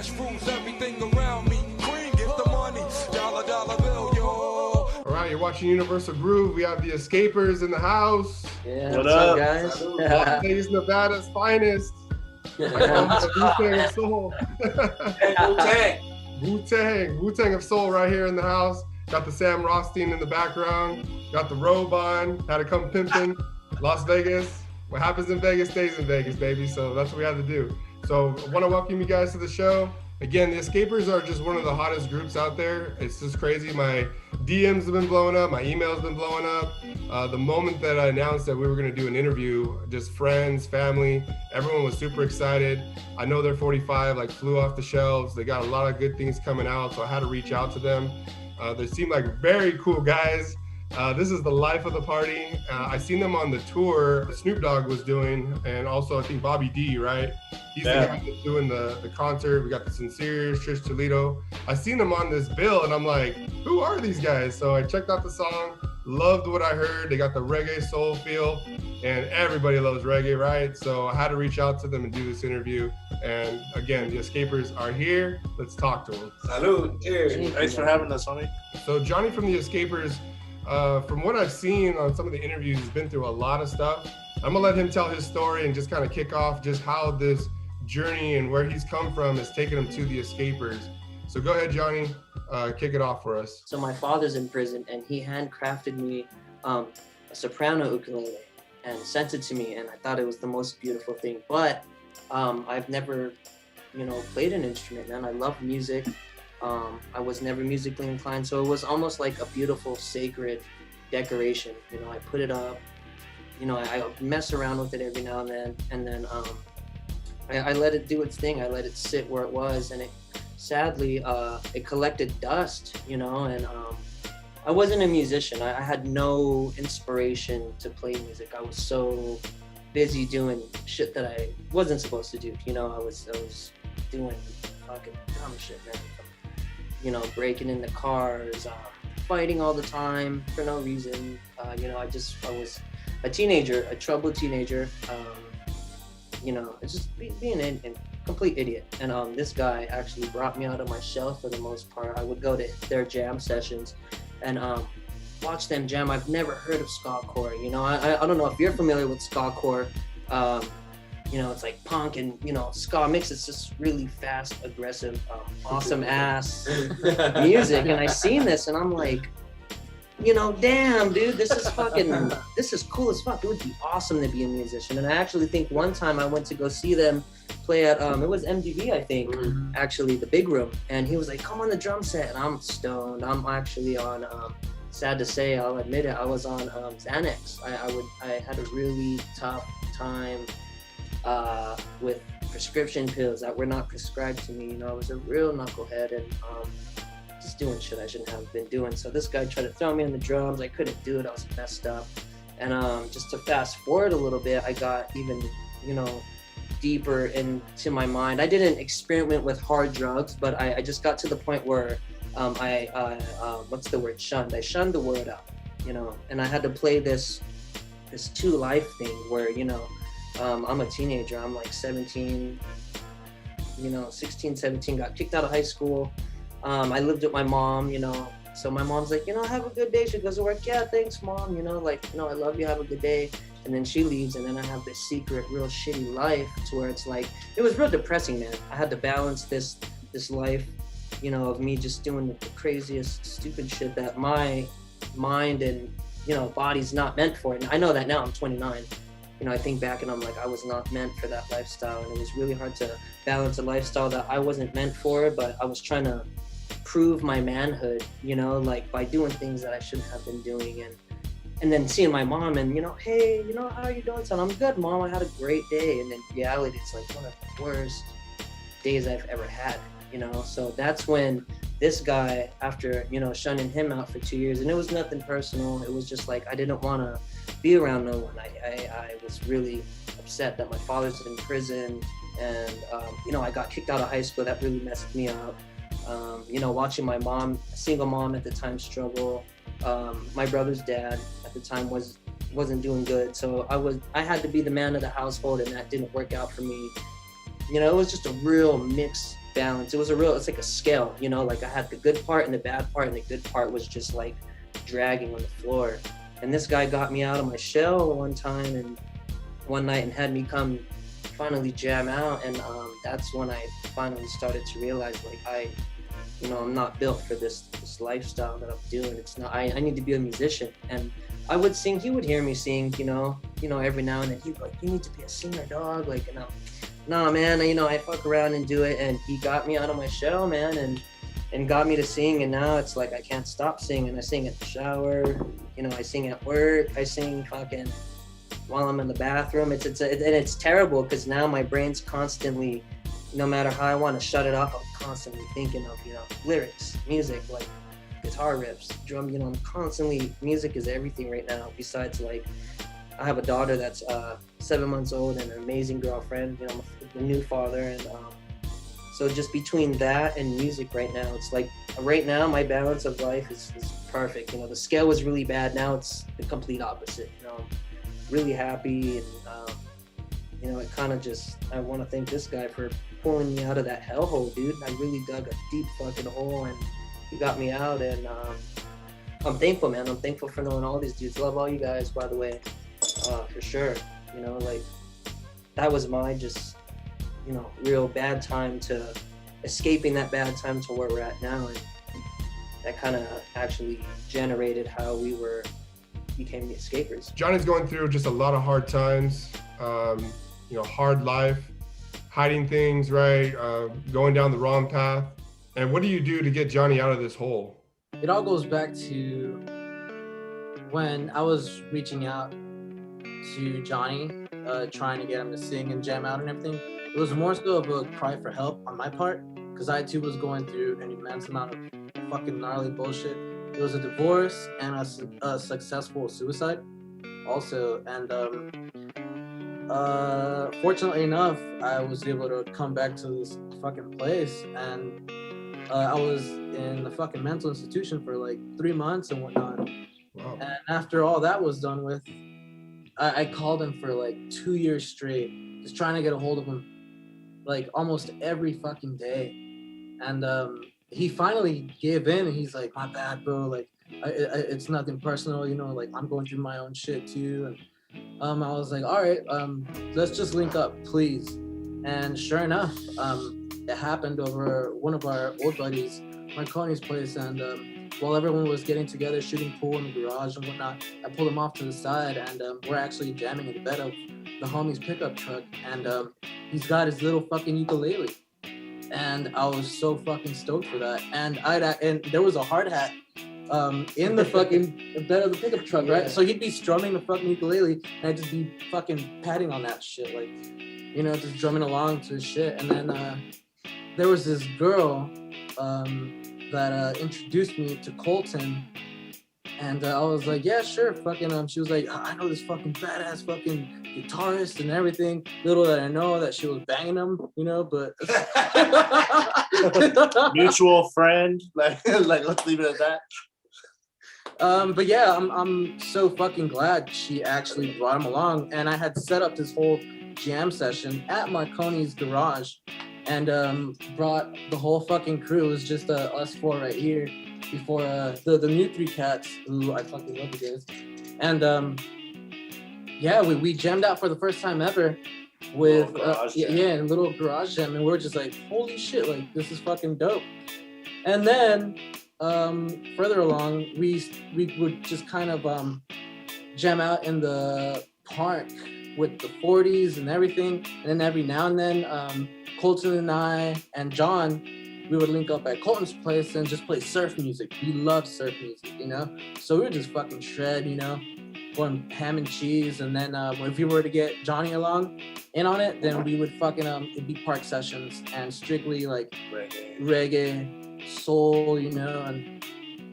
cash rules everything around me. Queen, get the money, dollar, dollar bill, yo. All right, you're watching Universal Groove. We have the Escapers in the house. Yeah, what's up, guys? Las Vegas, Nevada's finest. Wu-Tang of Soul. Wu-Tang of Soul right here in the house. Got the Sam Rothstein in the background. Got the robe on. Had to come pimping. Las Vegas. What happens in Vegas stays in Vegas, baby. So that's what we had to do. So I want to welcome you guys to the show. Again, the Escapers are just one of the hottest groups out there. It's just crazy. My DMs have been blowing up. My emails have been blowing up. The moment that I announced that we were going to do an interview, just friends, family, everyone was super excited. I know they're 45, like flew off the shelves. They got a lot of good things coming out, so I had to reach out to them. They seem like very cool guys. This is the life of the party. I seen them on the tour Snoop Dogg was doing, and also I think Bobby D, right? He's the guy that's doing the concert. We got the Sinceres, Trish Toledo. I seen them on this bill, and I'm like, who are these guys? So I checked out the song, loved what I heard. They got the reggae soul feel, and everybody loves reggae, right? So I had to reach out to them and do this interview. And again, the Escapers are here. Let's talk to them. Salud. Cheers. Thanks for having us, homie. So Johnny from the Escapers, from what I've seen on some of the interviews, he's been through a lot of stuff. I'm gonna let him tell his story and just kind of kick off just how this journey and where he's come from has taken him to the Escapers. So go ahead, Johnny, kick it off for us. So my father's in prison, and he handcrafted me a soprano ukulele and sent it to me, and I thought it was the most beautiful thing. But I've never, played an instrument, man. I love music. I was never musically inclined, so it was almost like a beautiful, sacred decoration. I put it up, I mess around with it every now and then I let it do its thing. I let it sit where it was, and it sadly, it collected dust, and I wasn't a musician. I had no inspiration to play music. I was so busy doing shit that I wasn't supposed to do. I was doing fucking dumb shit, man. Breaking into cars, fighting all the time for no reason. I was a teenager, a troubled teenager. Just being a complete idiot. And this guy actually brought me out of my shell for the most part. I would go to their jam sessions and watch them jam. I've never heard of ska-core. I don't know if you're familiar with ska-core. It's like punk and, ska mix. It's just really fast, aggressive, awesome ass music. And I seen this and I'm like, damn, dude, this is cool as fuck. It would be awesome to be a musician. And I actually think one time I went to go see them play at, it was MTV, I think, actually, the big room. And he was like, come on the drum set. And I'm stoned. I'm actually on, sad to say, I'll admit it, I was on Xanax. I had a really tough time with prescription pills that were not prescribed to me. I was a real knucklehead and just doing shit I shouldn't have been doing. So this guy tried to throw me in the drums. I couldn't do it. I was messed up. And just to fast forward a little bit, I got even, deeper into my mind. I didn't experiment with hard drugs, but I just got to the point where what's the word? Shunned. I shunned the word out, and I had to play this two life thing where, I'm a teenager. I'm like 17, 16, 17, got kicked out of high school. I lived with my mom, so my mom's like, have a good day. She goes to work. Yeah, thanks, mom. I love you. Have a good day. And then she leaves, and then I have this secret, real shitty life to where it's like, it was real depressing, man. I had to balance this life, of me just doing the craziest, stupid shit that my mind and, body's not meant for. And I know that now. I'm 29. I think back and I'm like, I was not meant for that lifestyle. And it was really hard to balance a lifestyle that I wasn't meant for, but I was trying to prove my manhood, by doing things that I shouldn't have been doing. And then seeing my mom and, hey, how are you doing, son? I'm good, mom. I had a great day. And in reality, it's like one of the worst days I've ever had, So that's when this guy, after, shunning him out for 2 years, and it was nothing personal. It was just like, I didn't want to be around no one. I was really upset that my father's in prison, and I got kicked out of high school. That really messed me up. Watching my mom, a single mom at the time, struggle. My brother's dad at the time wasn't doing good, so I had to be the man of the household, and that didn't work out for me. It was just a real mix balance. It's like a scale, you know, like I had the good part and the bad part, and the good part was just like dragging on the floor. And this guy got me out of my shell one night and had me come finally jam out. And that's when I finally started to realize, like, I'm not built for this lifestyle that I'm doing. It's not. I need to be a musician. And I would sing. He would hear me sing. You know, every now and then he'd be like, "You need to be a singer, dog." Like, nah, man. I fuck around and do it. And he got me out of my shell, man, and got me to sing. And now it's like I can't stop singing. I sing at the shower. I sing at work. I sing fucking while I'm in the bathroom. It's terrible because now my brain's constantly, no matter how I want to shut it off, I'm constantly thinking of, lyrics, music, like guitar riffs, drum, I'm constantly, music is everything right now. Besides, like, I have a daughter that's 7 months old and an amazing girlfriend, I'm a new father. And so just between that and music right now, it's like, right now, my balance of life is perfect. The scale was really bad. Now it's the complete opposite. I'm really happy. And, it kind of just, I want to thank this guy for pulling me out of that hellhole, dude. I really dug a deep fucking hole, and he got me out. And I'm thankful, man. I'm thankful for knowing all these dudes. Love all you guys, by the way, for sure. Like, that was my just, real bad time to escaping that bad time to where we're at now. And that kind of actually generated how we became the escapers. Johnny's going through just a lot of hard times, hard life, hiding things, right? Going down the wrong path. And what do you do to get Johnny out of this hole? It all goes back to when I was reaching out to Johnny, trying to get him to sing and jam out and everything. It was more so of a cry for help on my part, because I too was going through an immense amount of fucking gnarly bullshit. It was a divorce and a successful suicide also. And fortunately enough, I was able to come back to this fucking place, and I was in the fucking mental institution for like 3 months and whatnot. Wow. And after all that was done with, I called him for like 2 years straight, just trying to get a hold of him, like almost every fucking day. And he finally gave in, and he's like, "My bad, bro. Like, it's nothing personal, like I'm going through my own shit too." And I was like, "All right, let's just link up, please." And sure enough, it happened over one of our old buddies, Marconi's place. And while everyone was getting together, shooting pool in the garage and whatnot, I pulled him off to the side, and we're actually jamming in the bed of the homie's pickup truck. And he's got his little fucking ukulele. And I was so fucking stoked for that. And there was a hard hat in the fucking bed of the pickup truck, right? So he'd be strumming the fucking ukulele, and I'd just be fucking patting on that shit, like, just drumming along to his shit. And then there was this girl that introduced me to Colton, and I was like, "Yeah, sure, fucking." She was like, "I know this fucking badass fucking guitarist and everything." Little did I know that she was banging him, but mutual friend. Like let's leave it at that. But yeah, I'm so fucking glad she actually brought him along, and I had set up this whole jam session at Marconi's garage, and brought the whole fucking crew. It was just us four right here before the new three cats, who I fucking love you guys. And yeah, we jammed out for the first time ever with a little garage jam, and we're just like, holy shit, like this is fucking dope. And then further along, we would just kind of jam out in the park with the 40s and everything. And then every now and then, Colton and I and John, we would link up at Colton's place and just play surf music. We love surf music, So we would just fucking shred, going ham and cheese. And then if we were to get Johnny along in on it, then we would fucking it'd be park sessions and strictly like reggae, soul, and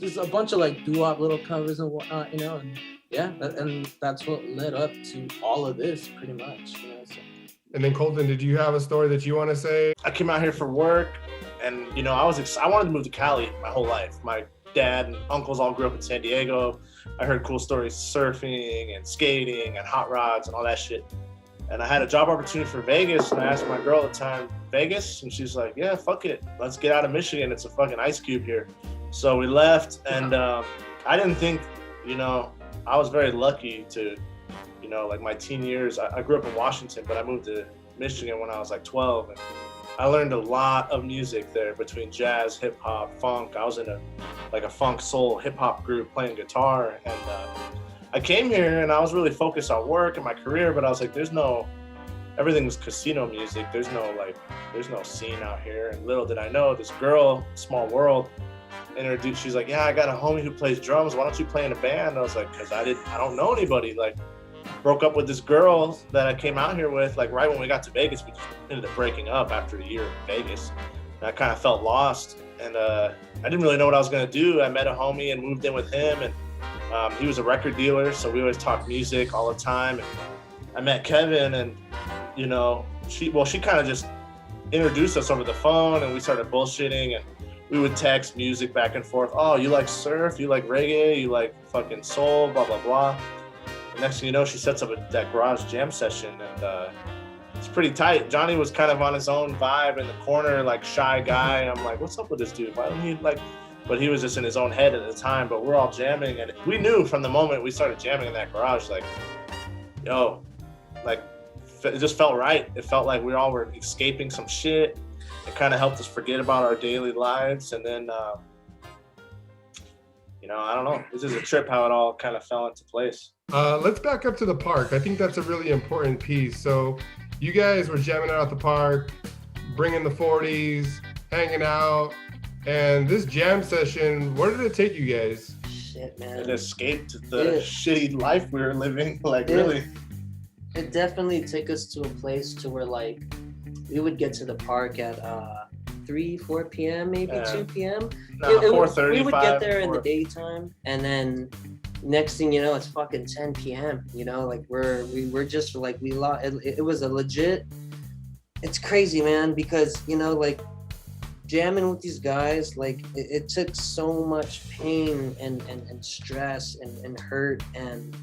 just a bunch of like doo-wop little covers and whatnot, and yeah, and that's what led up to all of this pretty much, So. And then Colton, did you have a story that you want to say? I came out here for work, and I wanted to move to Cali my whole life. My dad and uncles all grew up in San Diego. I heard cool stories, surfing and skating and hot rods and all that shit. And I had a job opportunity for Vegas, and I asked my girl at the time, Vegas? And she's like, yeah, fuck it. Let's get out of Michigan. It's a fucking ice cube here. So we left, and I didn't think, you know, I was very lucky to, you know, like my teen years. I grew up in Washington, but I moved to Michigan when I was like 12. And I learned a lot of music there between jazz, hip hop, funk. I was in a funk soul hip hop group playing guitar. And I came here and I was really focused on work and my career, but I was like, everything's casino music. There's no scene out here. And little did I know, this girl, small world, introduced, she's like, yeah, I got a homie who plays drums. Why don't you play in a band? I was like, cause I don't know anybody. Like, broke up with this girl that I came out here with, like right when we got to Vegas. We just ended up breaking up after a year in Vegas. And I kind of felt lost, and I didn't really know what I was gonna do. I met a homie and moved in with him, and he was a record dealer, so we always talked music all the time. And I met Kevin, and you know, she kind of just introduced us over the phone, and we started bullshitting, and we would text music back and forth. Oh, you like surf? You like reggae? You like fucking soul? Blah blah blah. The next thing you know, she sets up that garage jam session, and it's pretty tight. Johnny was kind of on his own vibe in the corner, like shy guy. And I'm like, what's up with this dude? Why don't he like? But he was just in his own head at the time. But we're all jamming, and we knew from the moment we started jamming in that garage, like, yo, like it just felt right. It felt like we all were escaping some shit. It kind of helped us forget about our daily lives, and then, you know, I don't know. This is a trip how it all kind of fell into place. Let's back up to the park. I think that's a really important piece. So you guys were jamming out at the park, bringing the 40s, hanging out, and this jam session, where did it take you guys? Shit, man. It escaped the shitty life we were living, like really. It definitely took us to a place to where like we would get to the park at 3, 4 p.m., maybe 2 p.m. No, 4:35. We would get there in the daytime, and then next thing you know, it's fucking 10 p.m. You know, like we're just like we lost. It was a legit. It's crazy, man, because you know, like jamming with these guys, like it took so much pain and stress and hurt and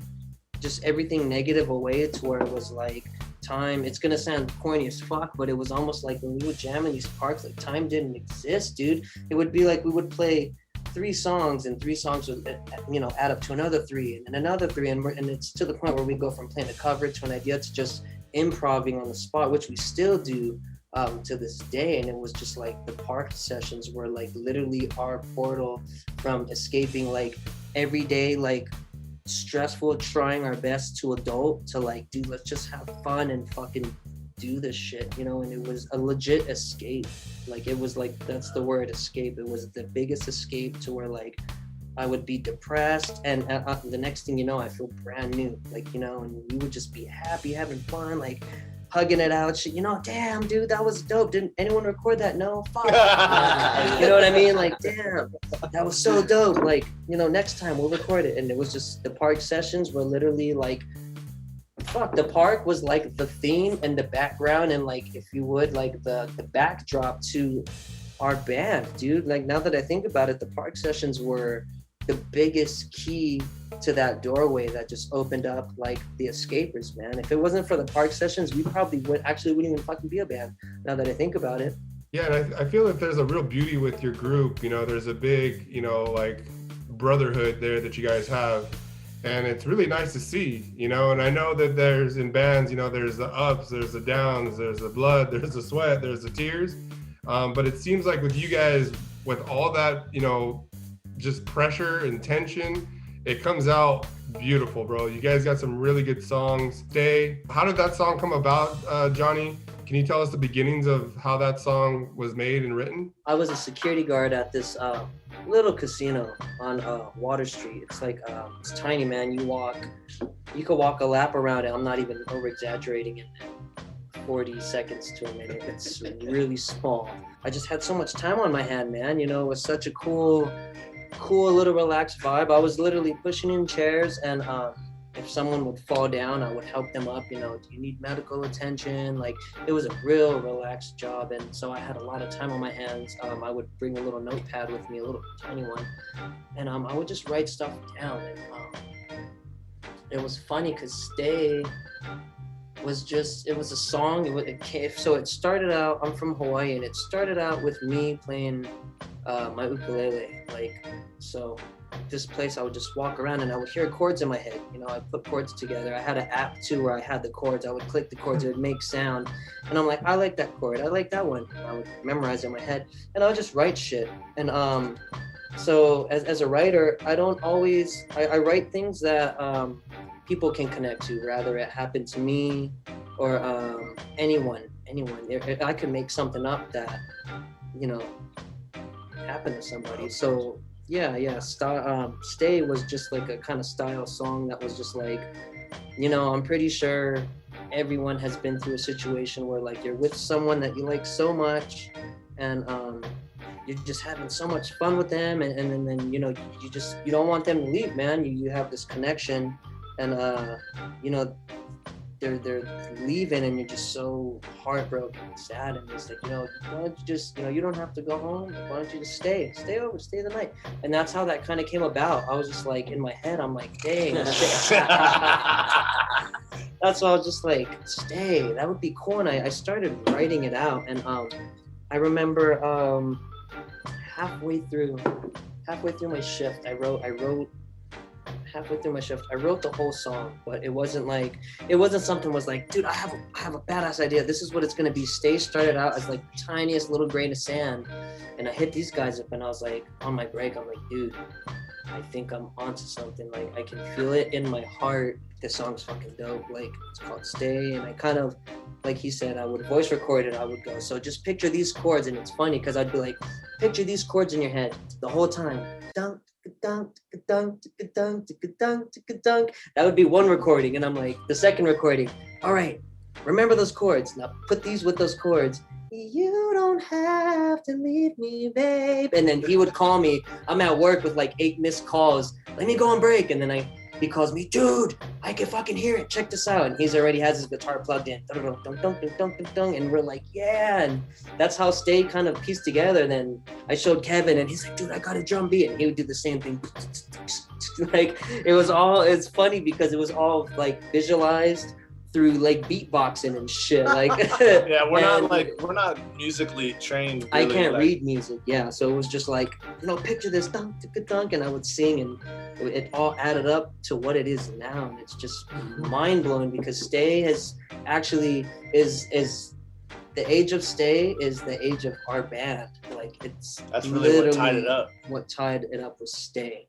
just everything negative away to where it was like time. It's gonna sound corny as fuck, but it was almost like when we would jam in these parks, like time didn't exist, dude. It would be like we would play 3 songs, and 3 songs would, you know, add up to another 3 and then another 3, and it's to the point where we go from playing a cover to an idea to just improvising on the spot, which we still do to this day. And it was just like the park sessions were like literally our portal from escaping like everyday like stressful trying our best to adult to like, dude, let's just have fun and fucking do this shit, you know. And it was a legit escape. Like it was like, that's the word, escape. It was the biggest escape to where like I would be depressed, and the next thing you know, I feel brand new, like, you know. And we would just be happy, having fun, like hugging it out, shit, you know. Damn, dude, that was dope. Didn't anyone record that? No, fuck. You know what I mean? Like, damn, that was so dope. Like, you know, next time we'll record it. And it was just, the park sessions were literally like, fuck, the park was like the theme and the background, and like, if you would, like the backdrop to our band, dude. Like, now that I think about it, the park sessions were the biggest key to that doorway that just opened up like the escapers, man. If it wasn't for the park sessions, we probably wouldn't even fucking be a band, now that I think about it. Yeah, and I feel that there's a real beauty with your group. You know, there's a big, you know, like brotherhood there that you guys have. And it's really nice to see, you know. And I know that there's, in bands, you know, there's the ups, there's the downs, there's the blood, there's the sweat, there's the tears. But it seems like with you guys, with all that, you know, just pressure and tension, it comes out beautiful, bro. You guys got some really good songs. Stay. How did that song come about, Johnny? Can you tell us the beginnings of how that song was made and written? I was a security guard at this little casino on Water Street. It's like, it's tiny, man. You could walk a lap around it. I'm not even over exaggerating it. 40 seconds to a minute. It's really small. I just had so much time on my hand, man. You know, it was such a cool little relaxed vibe. I was literally pushing in chairs, and if someone would fall down, I would help them up. You know, do you need medical attention? Like, it was a real relaxed job, and so I had a lot of time on my hands. I would bring a little notepad with me, a little tiny one, and I would just write stuff down. And it was funny because Stay was just, it was a song. So it started out, I'm from Hawaii, and it started out with me playing my ukulele. Like, so this place, I would just walk around and I would hear chords in my head. You know, I put chords together. I had an app too where I had the chords. I would click the chords, it would make sound. And I'm like, I like that chord. I like that one. I would memorize it in my head and I would just write shit. And so as a writer, I don't always, I write things that people can connect to, rather it happened to me or anyone. If I could make something up that, you know, happened to somebody. So yeah. Stay was just like a kind of style song that was just like, you know, I'm pretty sure everyone has been through a situation where like you're with someone that you like so much and you're just having so much fun with them and then, you know, you don't want them to leave, man. You have this connection and you know, they're leaving and you're just so heartbroken and sad and it's like, you know, why don't you just, you know, you don't have to go home, why don't you just stay over, stay the night. And that's how that kind of came about. I was just like, in my head, I'm like, dang. That's why I was just like, stay, that would be cool. And I started writing it out and I remember halfway through my shift, I wrote the whole song, but it wasn't something was like, dude, I have a badass idea. This is what it's gonna be. Stay started out as like the tiniest little grain of sand. And I hit these guys up and I was like, on my break, I'm like, dude, I think I'm onto something. Like I can feel it in my heart. This song's fucking dope. Like it's called Stay. And I kind of, like he said, I would voice record it, I would go, so just picture these chords. And it's funny because I'd be like, picture these chords in your head the whole time. Dunk, dunk, dunk, dunk, dunk, dunk. That would be one recording. And I'm like, the second recording, all right, remember those chords. Now put these with those chords. You don't have to leave me, babe. And then he would call me. I'm at work with like 8 missed calls. Let me go on break. And then he calls me, dude, I can fucking hear it. Check this out. And he's already has his guitar plugged in. And we're like, yeah. And that's how Stay kind of pieced together. Then I showed Kevin and he's like, dude, I got a drum beat. And he would do the same thing. Like it's funny because it was all like visualized through like beatboxing and shit. Like yeah, we're not musically trained. Really, I can't read music, yeah. So it was just like, you know, picture this dunk, and I would sing and it all added up to what it is now. And it's just mind blowing because Stay has actually is the age of Stay is the age of our band. Like that's really what tied it up. What tied it up was Stay.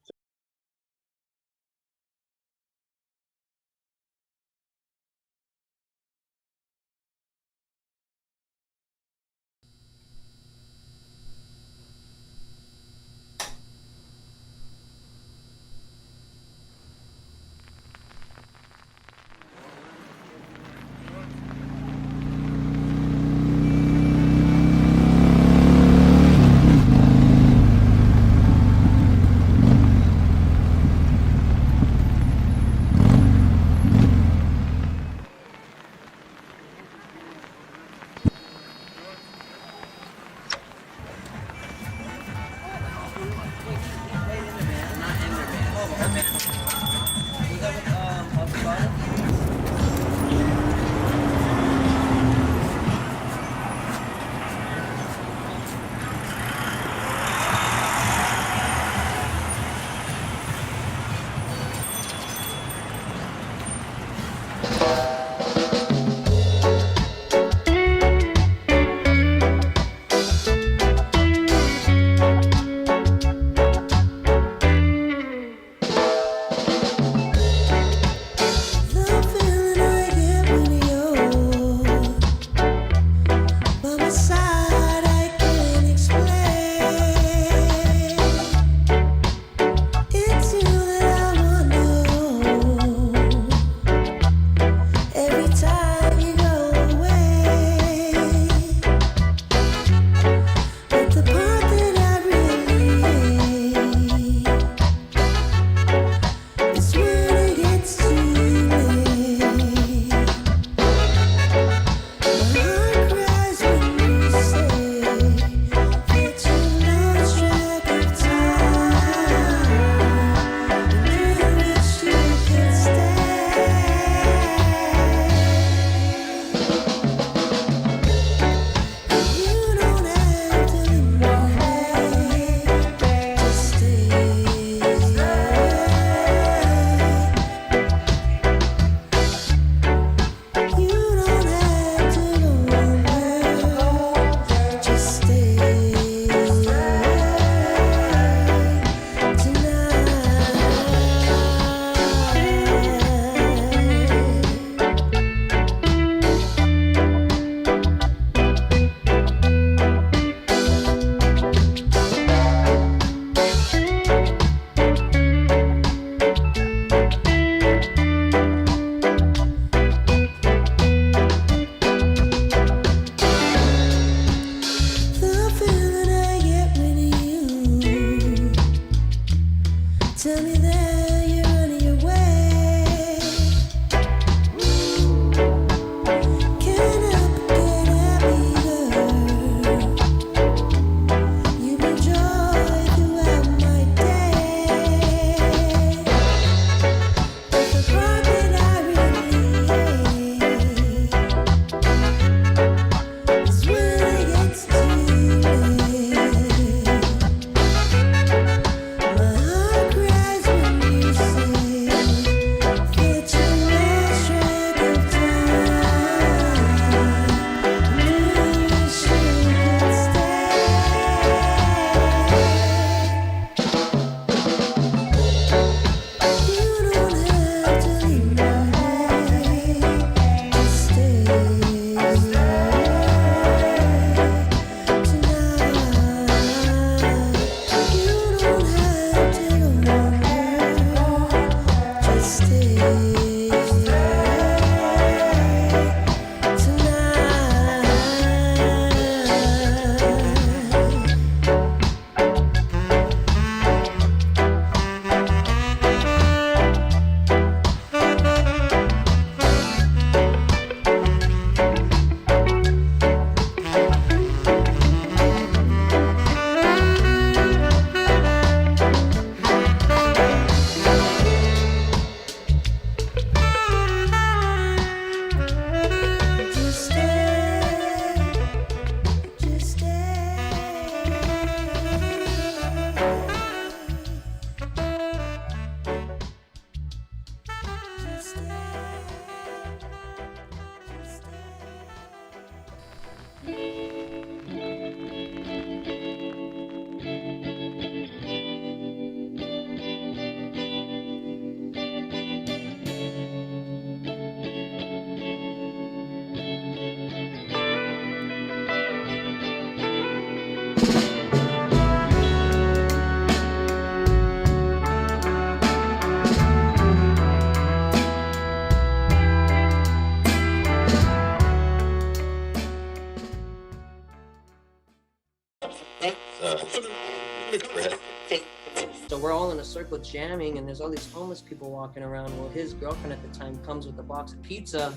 So we're all in a circle jamming, and there's all these homeless people walking around. Well, his girlfriend at the time comes with a box of pizza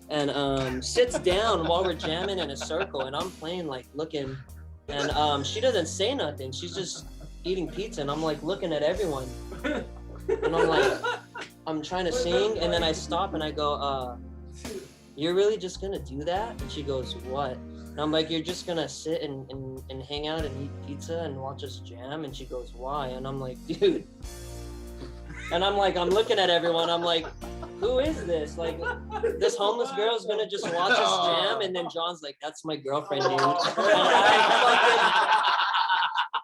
and sits down while we're jamming in a circle, and I'm playing, like, looking, and she doesn't say nothing. She's just eating pizza, and I'm like looking at everyone, and I'm like, I'm trying to sing, and then I stop and I go, you're really just gonna do that? And she goes, what? And I'm like, you're just gonna sit and hang out and eat pizza and watch us jam? And she goes, why? And I'm like, dude. And I'm like, I'm looking at everyone, I'm like, who is this? Like, this homeless girl is gonna just watch us jam? And then John's like, that's my girlfriend, dude. And I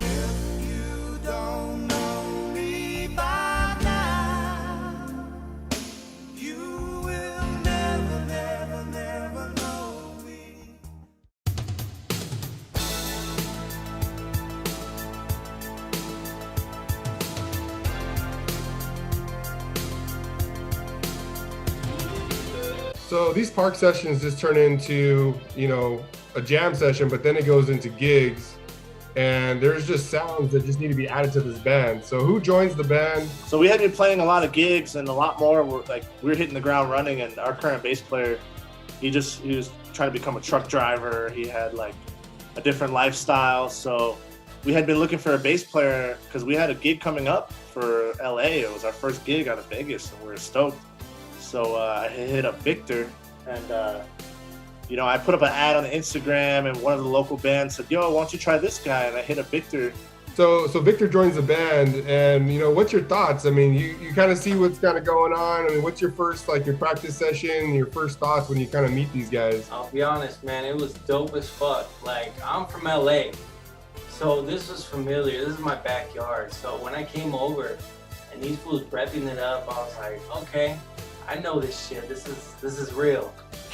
You don't know me by now. You will never, never, never know me. So these park sessions just turn into, you know, a jam session, but then it goes into gigs, and there's just sounds that just need to be added to this band. So who joins the band? So we had been playing a lot of gigs and a lot more. We were hitting the ground running, and our current bass player, he was trying to become a truck driver. He had like a different lifestyle. So we had been looking for a bass player because we had a gig coming up for LA. It was our first gig out of Vegas, and we were stoked. So I hit up Victor, and you know, I put up an ad on Instagram, and one of the local bands said, yo, why don't you try this guy? And I hit up Victor. So Victor joins the band, and, you know, what's your thoughts? I mean, you kind of see what's kind of going on. I mean, what's your first, like, your practice session, your first thoughts when you kind of meet these guys? I'll be honest, man, it was dope as fuck. Like, I'm from LA, so this was familiar. This is my backyard. So when I came over and these fools repping it up, I was like, okay, I know this shit. This is real.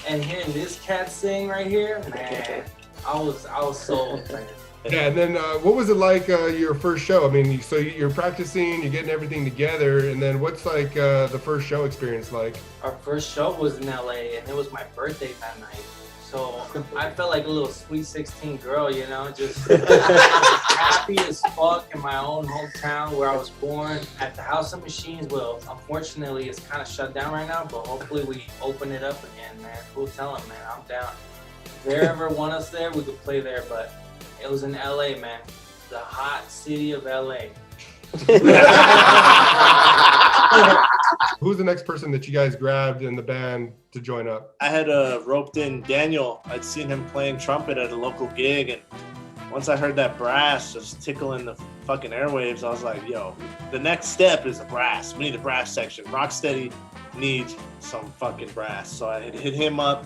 And hearing this cat sing right here, man, I was sold, man. Yeah, and then what was it like your first show? I mean, so you're practicing, you're getting everything together, and then what's like the first show experience like? Our first show was in LA, and it was my birthday that night. So I felt like a little sweet 16 girl, you know, just happy as fuck in my own hometown where I was born at the House of Machines. Well, unfortunately, it's kind of shut down right now, but hopefully we open it up again, man. Who'll tell them, man? I'm down. If they ever want us there, we could play there, but it was in LA, man. The hot city of LA. Who's the next person that you guys grabbed in the band to join up? I had roped in Daniel. I'd seen him playing trumpet at a local gig, and once I heard that brass just tickling the fucking airwaves, I was like, yo, the next step is a brass. We need a brass section. Rocksteady needs some fucking brass. So I hit him up,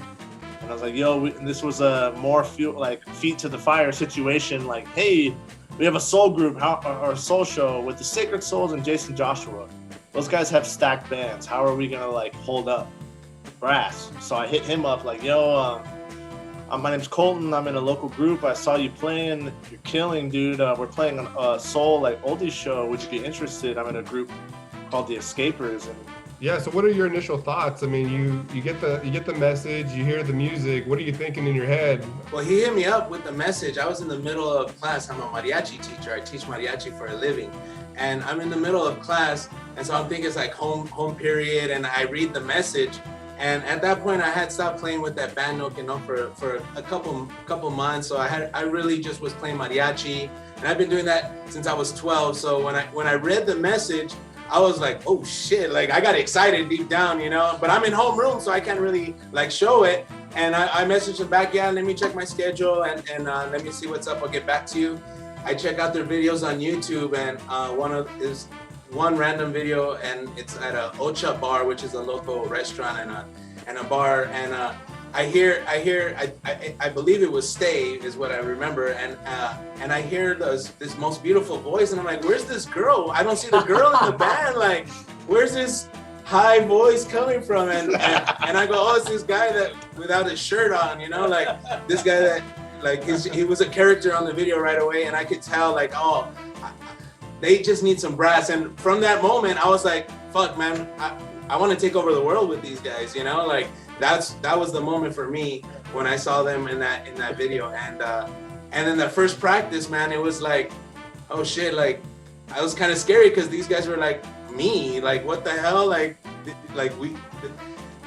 and I was like, yo, this was a more feet to the fire situation. Like, hey, we have a soul group, or soul show with the Sacred Souls and Jason Joshua. Those guys have stacked bands. How are we gonna like hold up brass? So I hit him up like, yo, my name's Colton. I'm in a local group. I saw you playing. You're killing, dude. We're playing a soul like oldies show. Would you be interested? I'm in a group called the Escapers. And yeah. So what are your initial thoughts? I mean, you get the message. You hear the music. What are you thinking in your head? Well, he hit me up with the message. I was in the middle of class. I'm a mariachi teacher. I teach mariachi for a living. And I'm in the middle of class, and so I'm thinking it's like home period, and I read the message. And at that point, I had stopped playing with that band, you know, for a couple months. So I really just was playing mariachi, and I've been doing that since I was 12. So when I read the message, I was like, oh shit, like I got excited deep down, you know. But I'm in homeroom, so I can't really like show it. And I messaged him back, yeah, let me check my schedule and let me see what's up. I'll get back to you. I check out their videos on YouTube, and one random video, and it's at a Ocha bar, which is a local restaurant and a bar. And I believe it was Stay, is what I remember. And I hear this most beautiful voice, and I'm like, where's this girl? I don't see the girl in the band. Like, where's this high voice coming from? And I go, oh, it's this guy that without his shirt on, you know, like this guy that. Like he was a character on the video right away, and I could tell like, oh, they just need some brass. And from that moment, I was like, fuck, man, I want to take over the world with these guys, you know? Like that was the moment for me when I saw them in that video. And then the first practice, man, it was like, oh shit, like I was kind of scary because these guys were like me, like what the hell, like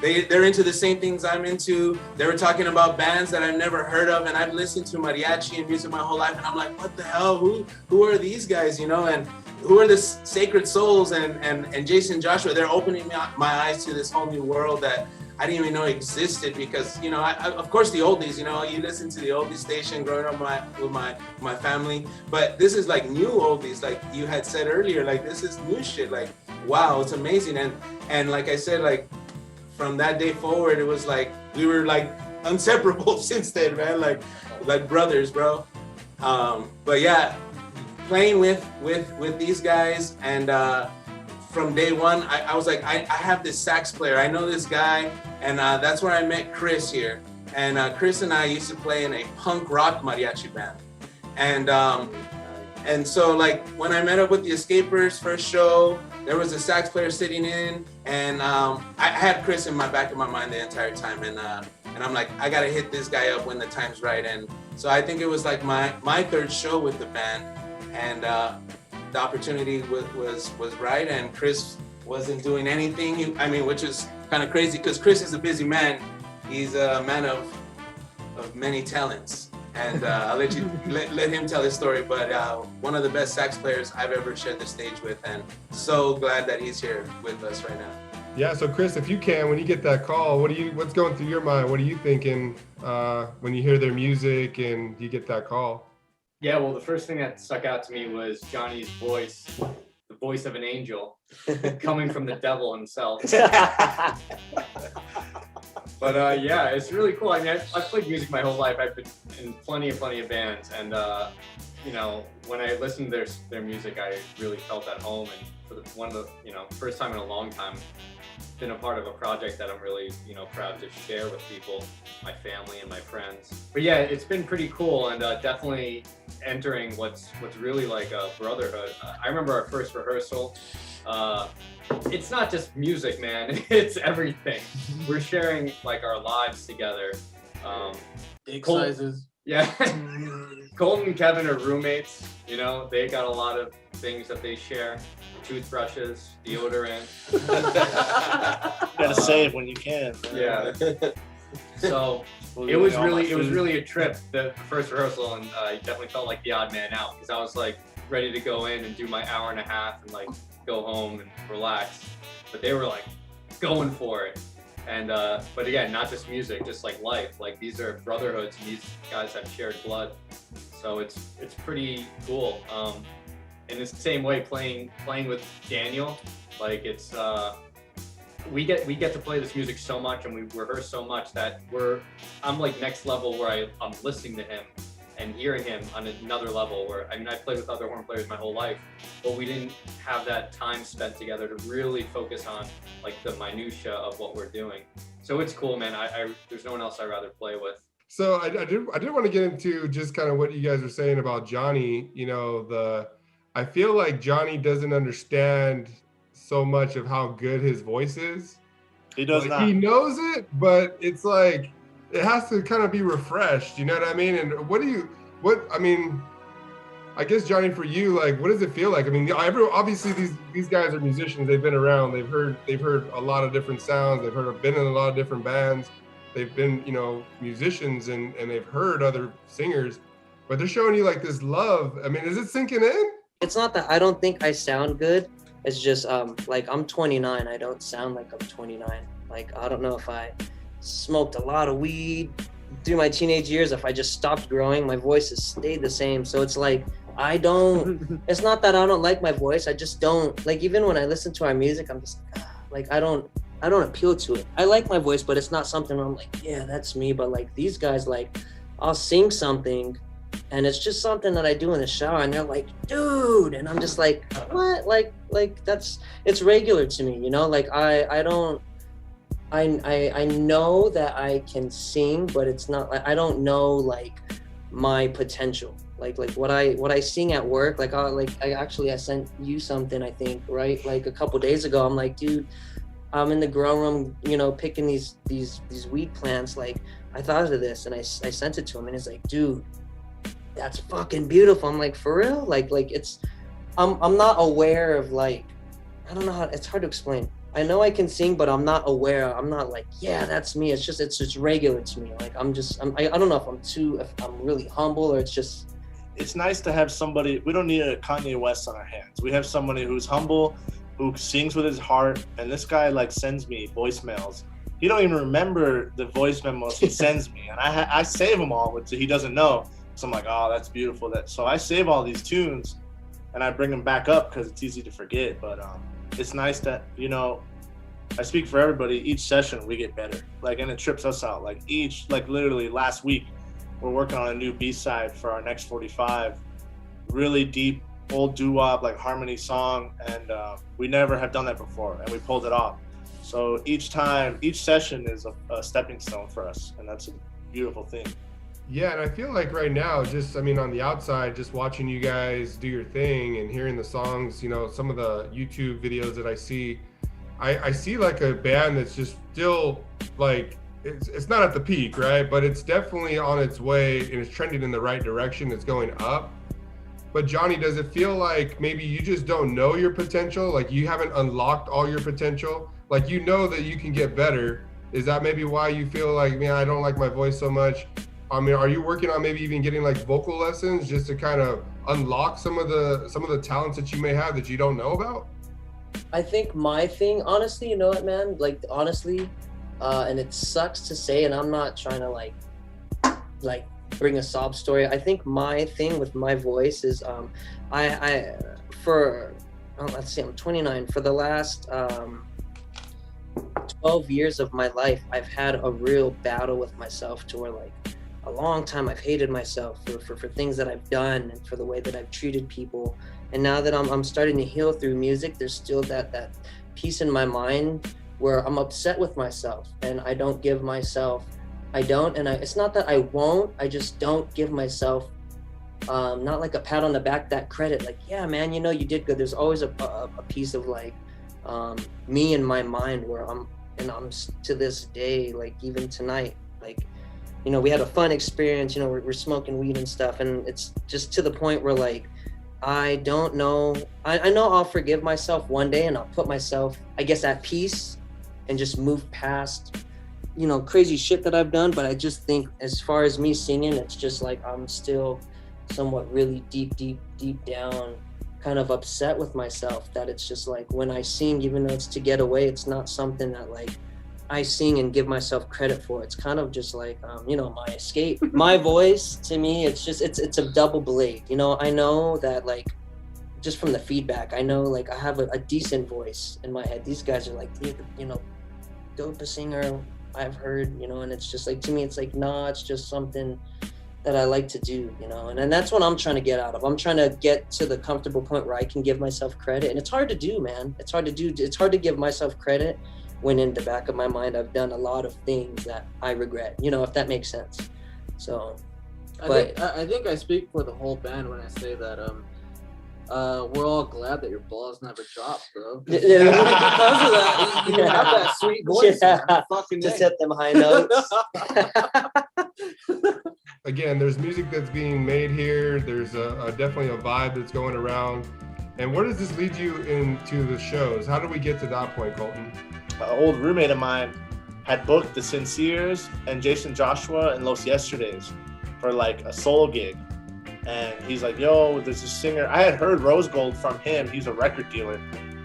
they're into the same things I'm into. They were talking about bands that I've never heard of, and I've listened to mariachi and music my whole life, and I'm like, what the hell? Who are these guys, you know? And who are the Sacred Souls and Jason Joshua? They're opening my eyes to this whole new world that I didn't even know existed, because, you know, I of course the oldies, you know, you listen to the oldie station growing up with my family, but this is like new oldies, like you had said earlier, like this is new shit, like, wow, it's amazing. And like I said, like from that day forward, it was like, we were like inseparable since then, man, like brothers, bro. But yeah, playing with these guys, and from day one, I was like, I have this sax player. I know this guy, and that's where I met Chris here. And Chris and I used to play in a punk rock mariachi band. And so like when I met up with the Escapers first show, there was a sax player sitting in, and I had Chris in my back of my mind the entire time. And I'm like, I gotta hit this guy up when the time's right. And so I think it was like my third show with the band, and the opportunity was right, and Chris wasn't doing anything. Which is kind of crazy because Chris is a busy man. He's a man of many talents, and I'll let him tell his story. But one of the best sax players I've ever shared the stage with, and so glad that he's here with us right now. Yeah. So Chris, if you can, when you get that call, what's going through your mind? What are you thinking when you hear their music and you get that call? Yeah, well, the first thing that stuck out to me was Johnny's voice, the voice of an angel, coming from the devil himself. But yeah, it's really cool. I mean, I've played music my whole life. I've been in plenty of bands, and you know, when I listened to their music, I really felt at home. And for one of the first time in a long time, been a part of a project that I'm really proud to share with people, my family and my friends. But yeah, it's been pretty cool, and definitely entering what's really like a brotherhood. I remember our first rehearsal. It's not just music, man. It's everything. We're sharing like our lives together. Dick sizes. Yeah. Colton and Kevin are roommates. You know, they got a lot of things that they share. Toothbrushes, deodorant. Gotta save when you can. Yeah. So it was really a trip, the first rehearsal, and I definitely felt like the odd man out, because I was like ready to go in and do my hour and a half and like go home and relax, but they were like going for it. And but again, not just music, just like life. Like these are brotherhoods, and these guys have shared blood, so it's pretty cool. In the same way, playing with Daniel, like it's we get to play this music so much, and we rehearse so much that I'm like next level, where I'm listening to him and hearing him on another level. Where I played with other horn players my whole life, but we didn't have that time spent together to really focus on like the minutia of what we're doing. So it's cool, man. There's no one else I'd rather play with. So I did want to get into just kind of what you guys are saying about Johnny. I feel like Johnny doesn't understand so much of how good his voice is. He does not. He knows it, but it's like it has to kind of be refreshed. You know what I mean? And I guess Johnny, for you, like, what does it feel like? I mean, obviously these guys are musicians. They've been around. They've heard a lot of different sounds. They've been in a lot of different bands. They've been, musicians, and they've heard other singers, but they're showing you like this love. I mean, is it sinking in? It's not that I don't think I sound good. It's just like I'm 29. I don't sound like I'm 29. Like I don't know if I smoked a lot of weed through my teenage years. If I just stopped growing, my voice has stayed the same. So it's like it's not that I don't like my voice. I just don't, like, even when I listen to our music, I'm just like, I don't appeal to it. I like my voice, but it's not something where I'm like, yeah, that's me. But like these guys, like I'll sing something and it's just something that I do in the shower, and they're like, dude, and I'm just like, what? Like it's regular to me, like I know that I can sing, but it's not like I don't know like my potential, like what I sing at work. Like I sent you something, I think, right, like a couple days ago. I'm like, dude, I'm in the grow room, picking these weed plants. Like I thought of this, and I sent it to him, and he's like, dude, that's fucking beautiful. I'm like, for real? Like it's, I'm not aware of like, I don't know how, it's hard to explain. I know I can sing, but I'm not aware. I'm not like, yeah, that's me. It's just regular to me. Like I don't know if I'm really humble or it's just. It's nice to have somebody, we don't need a Kanye West on our hands. We have somebody who's humble, who sings with his heart. And this guy like sends me voicemails. He don't even remember the voice memos he sends me. And I save them all, so he doesn't know. So I'm like, oh, that's beautiful. So I save all these tunes and I bring them back up because it's easy to forget. But it's nice that, you know, I speak for everybody. Each session we get better. Like, and it trips us out. Like literally last week, we're working on a new B-side for our next 45. Really deep, old doo-wop, like harmony song. And we never have done that before. And we pulled it off. So each session is a stepping stone for us. And that's a beautiful thing. Yeah, and I feel like right now, on the outside, just watching you guys do your thing and hearing the songs, you know, some of the YouTube videos that I see, I see like a band that's just still like, it's not at the peak, right? But it's definitely on its way and it's trending in the right direction. It's going up. But Johnny, does it feel like maybe you just don't know your potential? Like you haven't unlocked all your potential? Like you know that you can get better. Is that maybe why you feel like, man, I don't like my voice so much? I mean, are you working on maybe even getting like vocal lessons just to kind of unlock some of the talents that you may have that you don't know about? I think my thing, honestly, you know what, man? Like honestly, and it sucks to say, and I'm not trying to like bring a sob story. I think my thing with my voice is let's see, I'm 29. For the last 12 years of my life, I've had a real battle with myself to where like a long time I've hated myself for things that I've done and for the way that I've treated people. And now that I'm starting to heal through music, there's still that piece in my mind where I'm upset with myself and I don't give myself, it's not that I won't, I just don't give myself, not like a pat on the back, that credit, like, yeah, man, you know, you did good. There's always a piece of like me in my mind where I'm to this day, like even tonight, like, you know, we had a fun experience, you know, we're smoking weed and stuff. And it's just to the point where like, I don't know, I know I'll forgive myself one day and I'll put myself, I guess, at peace and just move past, you know, crazy shit that I've done. But I just think as far as me singing, it's just like, I'm still somewhat really deep down, kind of upset with myself that it's just like when I sing, even though it's to get away, it's not something that like I sing and give myself credit for. It's kind of just like, you know, my escape. My voice, to me, it's a double blade. You know, I know that like, just from the feedback, I know like I have a decent voice in my head. These guys are like, you know, dopest singer I've heard, you know, and it's just like, to me, it's like, nah, it's just something that I like to do, you know, and that's what I'm trying to get out of. I'm trying to get to the comfortable point where I can give myself credit. And it's hard to do, man. It's hard to do. It's hard to give myself credit when in the back of my mind, I've done a lot of things that I regret, you know, if that makes sense. So, I think I speak for the whole band when I say that we're all glad that your balls never dropped, bro. Yeah. Because of that, you have that sweet voice. Yeah. Fucking Just hit them high notes. Again, there's music that's being made here. There's definitely a vibe that's going around. And where does this lead you into the shows? How do we get to that point, Colton? An old roommate of mine had booked the Sinceres and Jason Joshua and Los Yesterdays for like a solo gig. And he's like, yo, there's a singer. I had heard Rose Gold from him. He's a record dealer.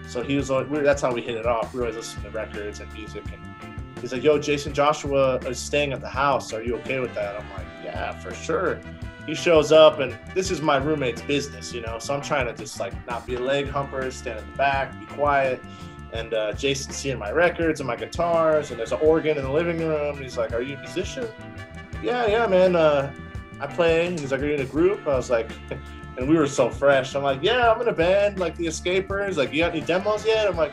So he was like, that's how we hit it off. We always listen to records and music. And he's like, yo, Jason Joshua is staying at the house. Are you okay with that? I'm like, yeah, for sure. He shows up and this is my roommate's business, you know? So I'm trying to just like not be a leg humper, stand at the back, be quiet. And Jason's seeing my records and my guitars, and there's an organ in the living room. And he's like, are you a musician? Yeah, man. I play. And he's like, are you in a group? I was like, and we were so fresh. I'm like, yeah, I'm in a band, like the Escapers. Like, you got any demos yet? I'm like,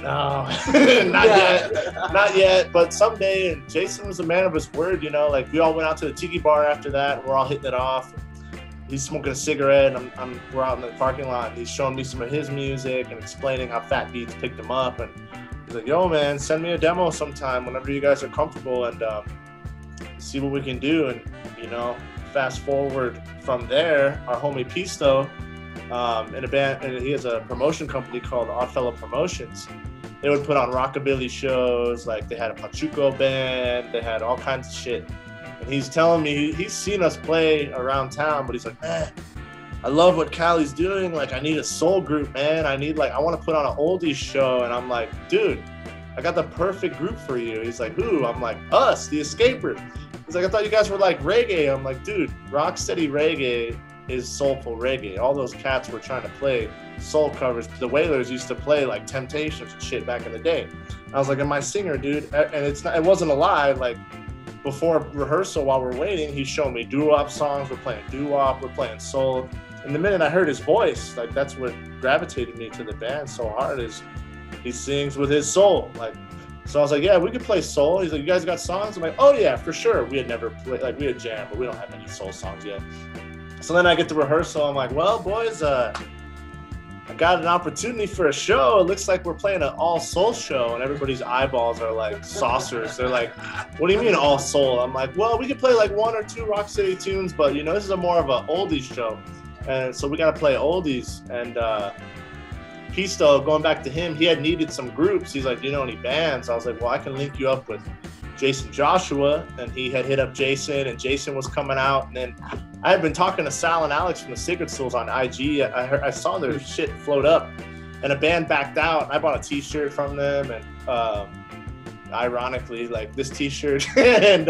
no, not yet, but someday. And Jason was a man of his word, you know, like we all went out to the tiki bar after that. And we're all hitting it off. He's smoking a cigarette, and we're out in the parking lot, and he's showing me some of his music and explaining how Fat Beats picked him up. And he's like, yo, man, send me a demo sometime whenever you guys are comfortable and see what we can do. And, you know, fast forward from there, our homie Pisto, in a band, and he has a promotion company called Oddfellow Promotions. They would put on rockabilly shows, like they had a Pachuco band, they had all kinds of shit. And he's telling me he's seen us play around town, but he's like, man, I love what Cali's doing. Like, I need a soul group, man. I want to put on an oldies show. And I'm like, dude, I got the perfect group for you. He's like, who? I'm like, us, the Escapers. He's like, I thought you guys were like reggae. I'm like, dude, rocksteady reggae is soulful reggae. All those cats were trying to play soul covers. The Wailers used to play like Temptations and shit back in the day. I was like, am I a singer, dude? And it wasn't a lie. Like, before rehearsal, while we're waiting, he's showing me doo-wop songs. We're playing doo-wop, we're playing soul. And the minute I heard his voice, like, that's what gravitated me to the band so hard, is he sings with his soul. Like, so I was like, yeah, we could play soul. He's like, you guys got songs? I'm like, oh yeah, for sure. We had never played, like, we had jammed, but we don't have any soul songs yet. So then I get to rehearsal. I'm like, well, boys, I got an opportunity for a show. It looks like we're playing an all soul show, and everybody's eyeballs are like saucers. They're like, what do you mean all soul? I'm like, well, we could play like one or two Rock City tunes, but you know, this is more of an oldies show. And so we got to play oldies. And Pisto, going back to him, he had needed some groups. He's like, do you know any bands? I was like, well, I can link you up with Jason Joshua. And he had hit up Jason, and Jason was coming out. And then I had been talking to Sal and Alex from the Sacred Souls on IG. I saw their shit float up, and a band backed out. I bought a t-shirt from them, and ironically, like this t-shirt, and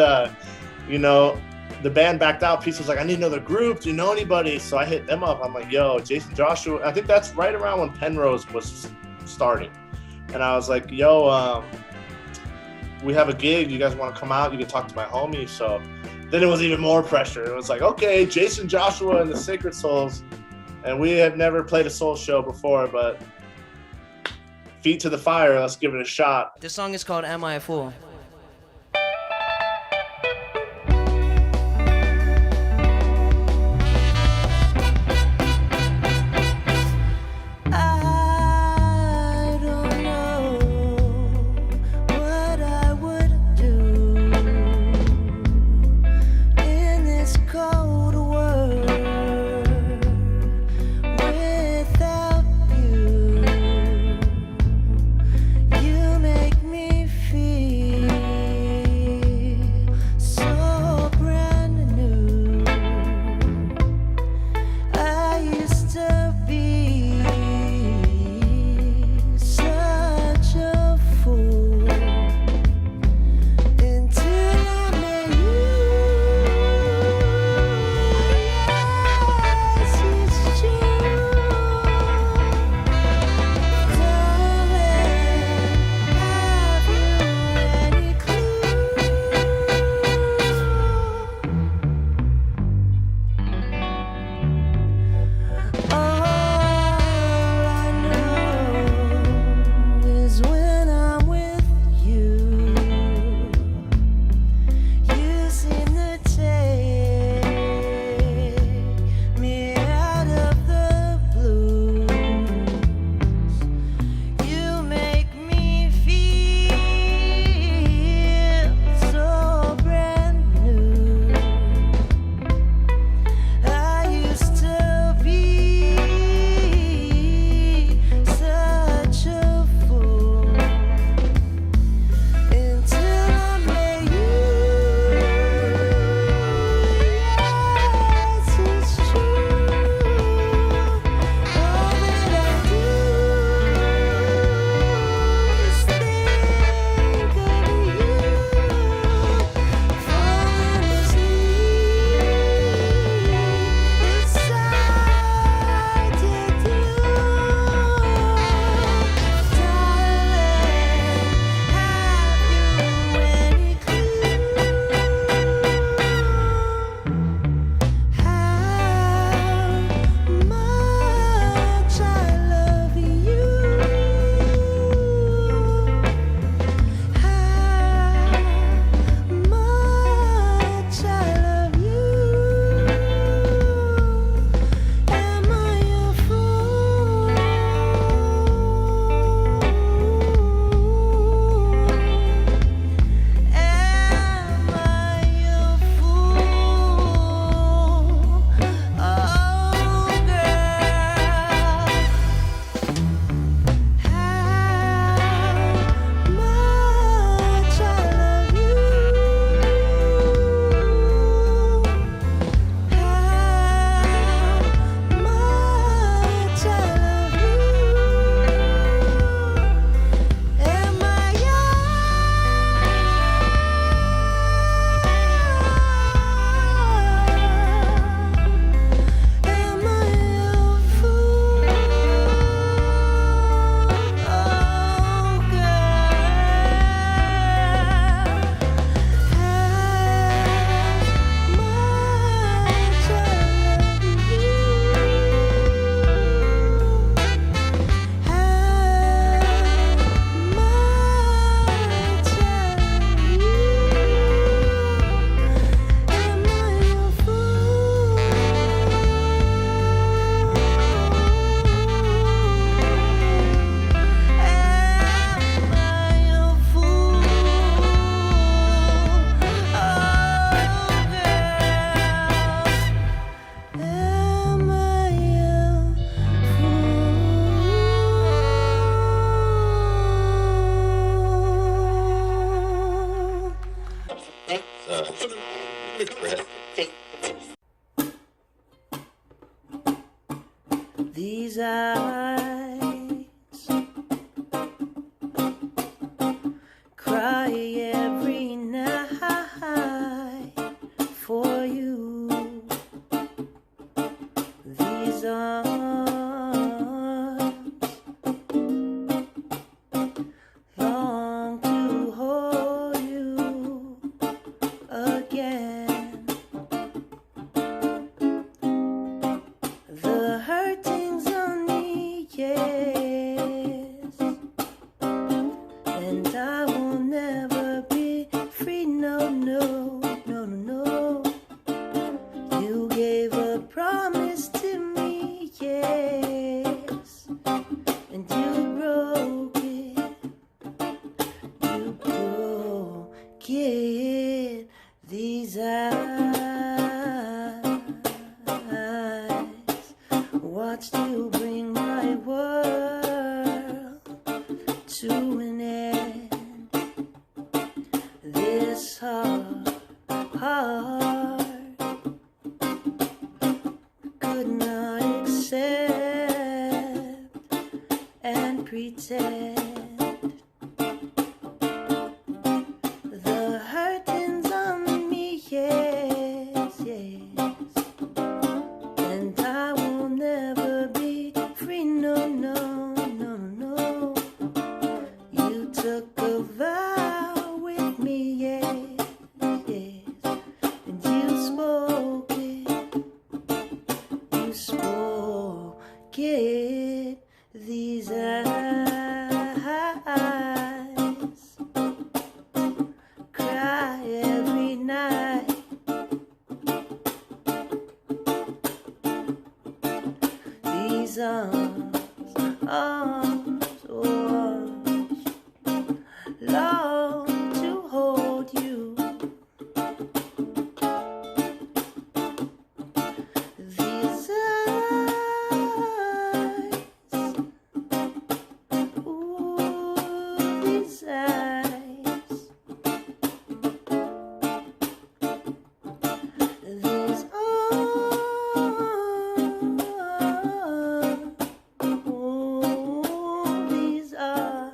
you know, the band backed out. Piece was like, I need another group. Do you know anybody? So I hit them up. I'm like, yo, Jason Joshua. I think that's right around when Penrose was starting. And I was like, yo, we have a gig. You guys want to come out? You can talk to my homie. So then it was even more pressure. It was like, okay, Jason Joshua and the Sacred Souls. And we had never played a soul show before, but feet to the fire. Let's give it a shot. This song is called Am I a Fool? You make me feel These eyes cry every night for you. These arms long to hold you again. The hurting's on me, yes, and I will never be free, no, no, no, no, no. You gave a promise to me, yes, and you broke it, you broke it. These eyes watched you bring my world to an end. This heart could not accept and pretend. The hurting's on me, yes, yes, and I will never be free, no, no, no, no. You took a vow with me, yes, yes, and you spoke it, these eyes cry every night. These arms, oh, long to hold you. These eyes, ooh, these eyes, these these eyes.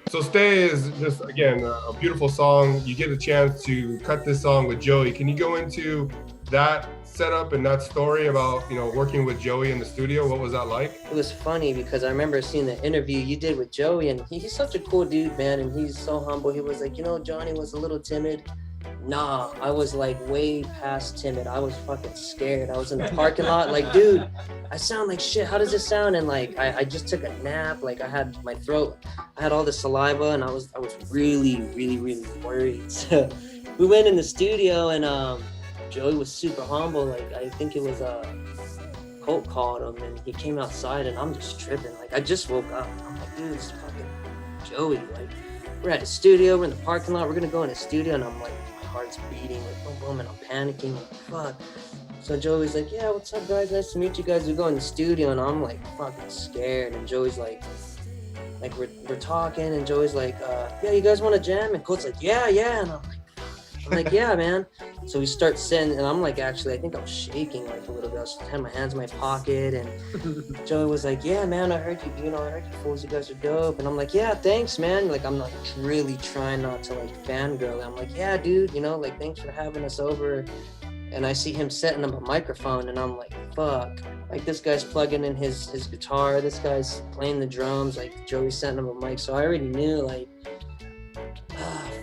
So Stay is just, again, a beautiful song. You get a chance to cut this song with Joey. Can you go into that setup and that story about, working with Joey in the studio? What was that like? It was funny because I remember seeing the interview you did with Joey, and he's such a cool dude, man, and he's so humble. He was like, Johnny was a little timid. Nah, I was like way past timid. I was fucking scared. I was in the parking lot like, dude, I sound like shit. How does this sound? And like, I just took a nap. Like I had my throat, I had all the saliva, and I was really, really, really worried. So we went in the studio, and Joey was super humble. Like I think it was Colt called him, and he came outside, and I'm just tripping. Like I just woke up. I'm like, dude, it's fucking Joey. Like we're at the studio, we're in the parking lot, we're gonna go in the studio, and I'm like, my heart's beating, like boom, boom, and I'm panicking, like fuck. So Joey's like, yeah, what's up, guys? Nice to meet you guys. We go in the studio, and I'm like fucking scared, and Joey's like we're talking, and Joey's like, yeah, you guys want to jam? And Colt's like, yeah, and I'm like, yeah, man. So we start sitting, and I'm like, actually, I think I was shaking like a little bit. I was had my hands in my pocket, and Joey was like, yeah, man, I heard you fools, you guys are dope. And I'm like, yeah, thanks, man. Like, I'm like really trying not to like fangirl. I'm like, yeah, dude, like, thanks for having us over. And I see him setting up a microphone, and I'm like, fuck. Like, this guy's plugging in his guitar, this guy's playing the drums, like, Joey's setting up a mic. So I already knew, like,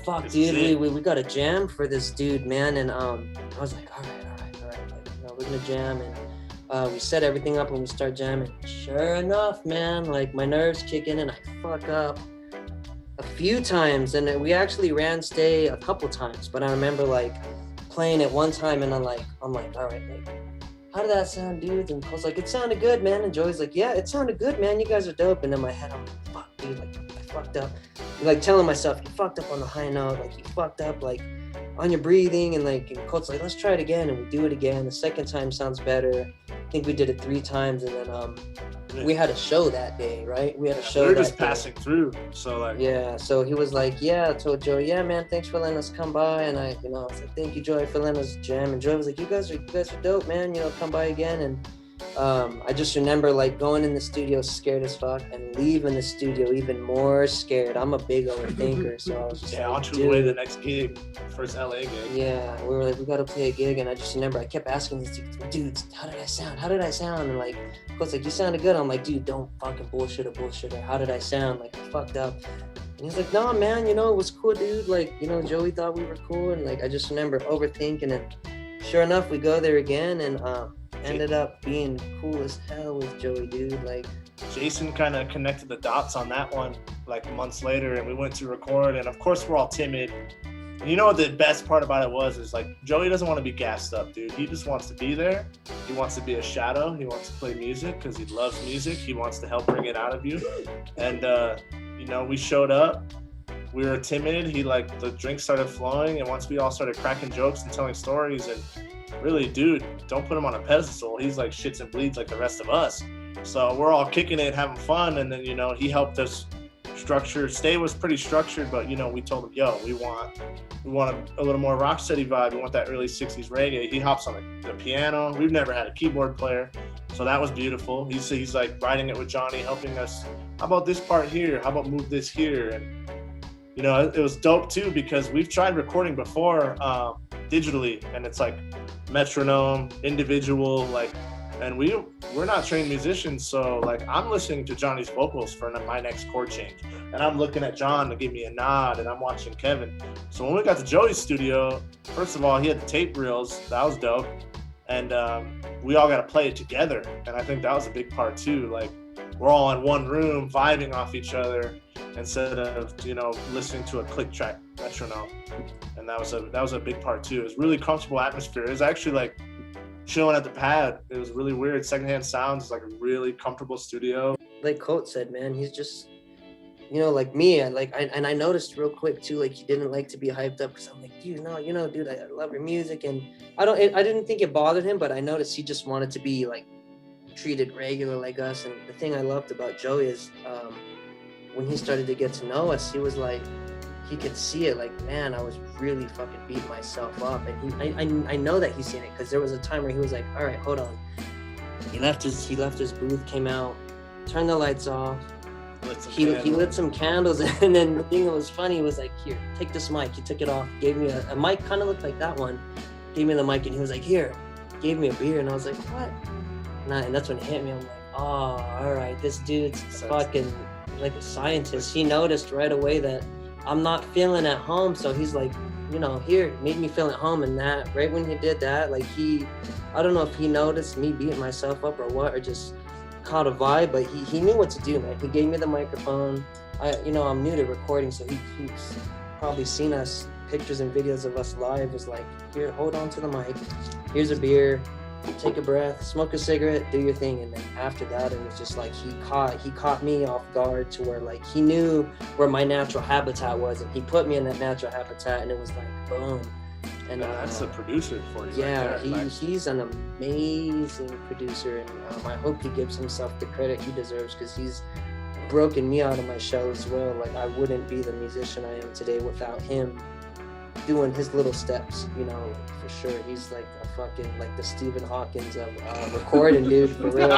fuck, dude, we got a jam for this dude, man. And I was like, all right, like, we're gonna jam. And we set everything up, and we start jamming. Sure enough, man, like, my nerves kick in, and I fuck up a few times. And we actually ran Stay a couple times, but I remember like playing it one time, and I'm like, all right, like, how did that sound, dude? And I was like, it sounded good, man. And Joey's like, yeah, it sounded good, man. You guys are dope. And in my head, I'm like, fuck, dude, like, I fucked up. Like, telling myself, you fucked up on the high note. Like, you fucked up, like, on your breathing. And, like, and Colt's like, let's try it again. And we do it again. The second time sounds better. think we did it 3 times, and then we had a show that day, right? We had a show. We were that just day. passing through, so like. Yeah, so he was like, yeah, I told Joey, yeah, man, thanks for letting us come by. And I was like, thank you, Joey, for letting us jam. And Joey was like, you guys are dope, man, come by again. And I just remember like going in the studio scared as fuck and leaving the studio even more scared. I'm a big overthinker, so I was just on your way to the next gig, first LA gig. Yeah, we were like, we gotta play a gig, and I just remember I kept asking these dudes, how did I sound? And like, Coach's like, you sounded good. I'm like, dude, don't fucking bullshit. How did I sound? Like, I fucked up. And he's like, no, man, it was cool, dude. Like, Joey thought we were cool, and like, I just remember overthinking, and sure enough, we go there again, and ended up being cool as hell with Joey, dude. Like, Jason kind of connected the dots on that one like months later, and we went to record, and of course we're all timid. And you know what the best part about it was is like Joey doesn't want to be gassed up, dude. He just wants to be there. He wants to be a shadow. He wants to play music because he loves music. He wants to help bring it out of you. And we showed up. We were timid. The drinks started flowing, and once we all started cracking jokes and telling stories, and really, dude, don't put him on a pedestal. He's like shits and bleeds like the rest of us. So we're all kicking it, having fun, and then he helped us structure. Stay was pretty structured, but we told him, yo, we want a little more rocksteady vibe. We want that early 60s reggae. He hops on the piano. We've never had a keyboard player, so that was beautiful. He's like writing it with Johnny, helping us. How about this part here? How about move this here? And it was dope too, because we've tried recording before digitally, and it's like metronome, individual, and we're not trained musicians, so like I'm listening to Johnny's vocals for my next chord change, and I'm looking at John to give me a nod, and I'm watching Kevin. So when we got to Joey's studio, first of all, he had the tape reels. That was dope, and we all got to play it together, and I think that was a big part too. Like, we're all in one room vibing off each other instead of listening to a click track metronome, and that was a big part too. It was really comfortable atmosphere. It was actually like chilling at the pad. It was really weird. Secondhand Sounds is like a really comfortable studio. Like Coach said, man, he's just like me. I noticed real quick too, like he didn't like to be hyped up, because I'm like, dude, no, dude, I love your music, and I didn't think it bothered him, but I noticed he just wanted to be like treated regular like us. And the thing I loved about Joey is when he started to get to know us, he was like, he could see it, like, man, I was really fucking beating myself up. And I know that he's seen it, because there was a time where he was like, all right, hold on. He left his booth, came out, turned the lights off. He lit some candles, and then the thing that was funny was like, here, take this mic. He took it off, gave me a mic, kind of looked like that one. Gave me the mic, and he was like, here, gave me a beer, and I was like, what? And that's when it hit me. I'm like, oh, all right, this dude's fucking like a scientist. He noticed right away that I'm not feeling at home, so he's like, here, made me feel at home. And that, right when he did that, like I don't know if he noticed me beating myself up or what, or just caught a vibe, but he knew what to do, man. He gave me the microphone. I'm new to recording, so he's probably seen us, pictures and videos of us live. Was like, here, hold on to the mic. Here's a beer. Take a breath, smoke a cigarette, do your thing. And then after that, it was just like he caught me off guard, to where like he knew where my natural habitat was, and he put me in that natural habitat, and it was like boom. And that's a producer for you. Yeah, right there. he's an amazing producer, and I hope he gives himself the credit he deserves, because he's broken me out of my shell as well. Like, I wouldn't be the musician I am today without him doing his little steps, for sure. He's like a fucking, like the Stephen Hawkins of recording, dude, for real.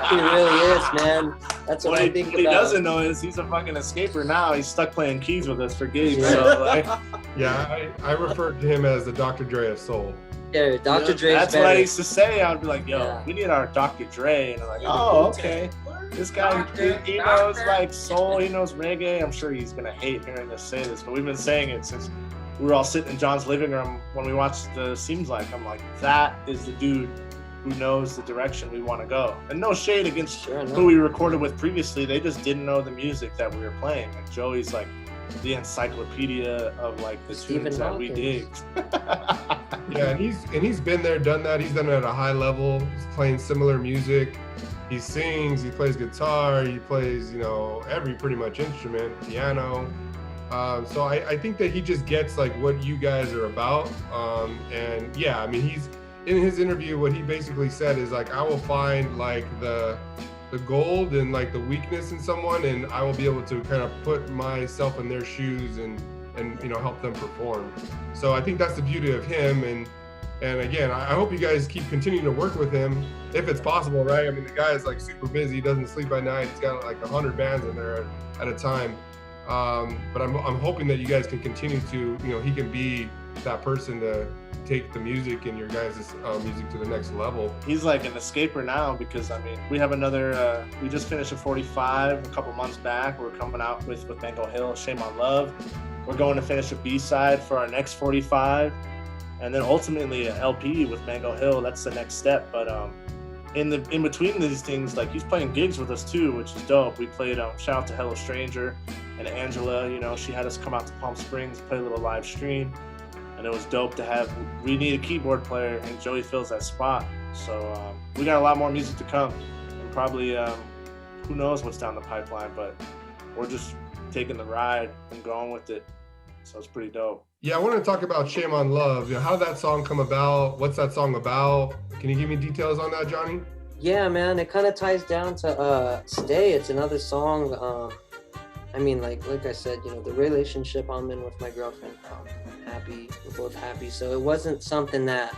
He really is, man. That's what I think about. What he doesn't know is he's a fucking escaper now. He's stuck playing keys with us for gigs. Yeah. So, like, I referred to him as the Dr. Dre of soul. Yeah, Dr. Dre's that's better. what I used to say. I'd be like, yo, Yeah. we need our Dr. Dre. And I'm like, oh, okay. This guy, he knows like soul, he knows reggae. I'm sure he's going to hate hearing us say this, but we've been saying it since we were all sitting in John's living room when we watched the Seems Like. I'm like, that is the dude who knows the direction we want to go. And no shade against who we recorded with previously. They just didn't know the music that we were playing. And Joey's like the encyclopedia of like the tunes that we dig. Yeah, and he's been there, done that. He's done it at a high level. He's playing similar music. He sings, he plays guitar, he plays, every pretty much instrument, piano. So I think that he just gets like what you guys are about. And yeah, I mean, in his interview, what he basically said is like, I will find like the gold and like the weakness in someone, and I will be able to kind of put myself in their shoes and help them perform. So I think that's the beauty of him. And again, I hope you guys keep continuing to work with him if it's possible, right? I mean, the guy is like super busy. He doesn't sleep at night. He's got like 100 bands in there at a time. But I'm hoping that you guys can continue to, he can be that person to take the music and your guys' music to the next level. He's like an escaper now because, I mean, we have another, we just finished a 45 a couple months back. We're coming out with Mango Hill, Shame on Love. We're going to finish a B-side for our next 45. And then ultimately an LP with Mango Hill. That's the next step. But in between these things, like he's playing gigs with us too, which is dope. We played, shout out to Hello Stranger and Angela, she had us come out to Palm Springs, play a little live stream. And it was dope to have, we need a keyboard player, and Joey fills that spot. So we got a lot more music to come. And probably, who knows what's down the pipeline, but we're just taking the ride and going with it. So it's pretty dope. Yeah, I want to talk about Shame on Love. How did that song come about? What's that song about? Can you give me details on that, Johnny? Yeah, man, it kind of ties down to Stay. It's another song. I mean, like I said, the relationship I'm in with my girlfriend, I'm happy, we're both happy. So it wasn't something that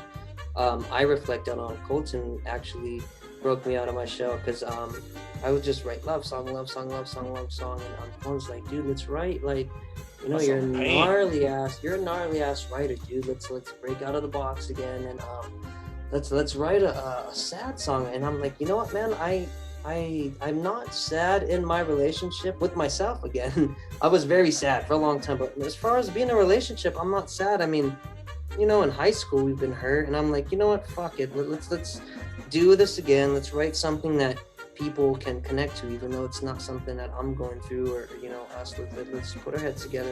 I reflected on. Colton actually broke me out of my shell because I would just write love song, and Colton's like, dude, let's write like, you're a gnarly ass writer, dude. Let's break out of the box again and let's write a sad song. And I'm like, you know what, man, I'm not sad in my relationship with myself again. I was very sad for a long time, but as far as being in a relationship, I'm not sad. I mean, in high school we've been hurt, and I'm like, you know what, fuck it. Let's do this again. Let's write something that people can connect to, even though it's not something that I'm going through or us. Let's put our heads together.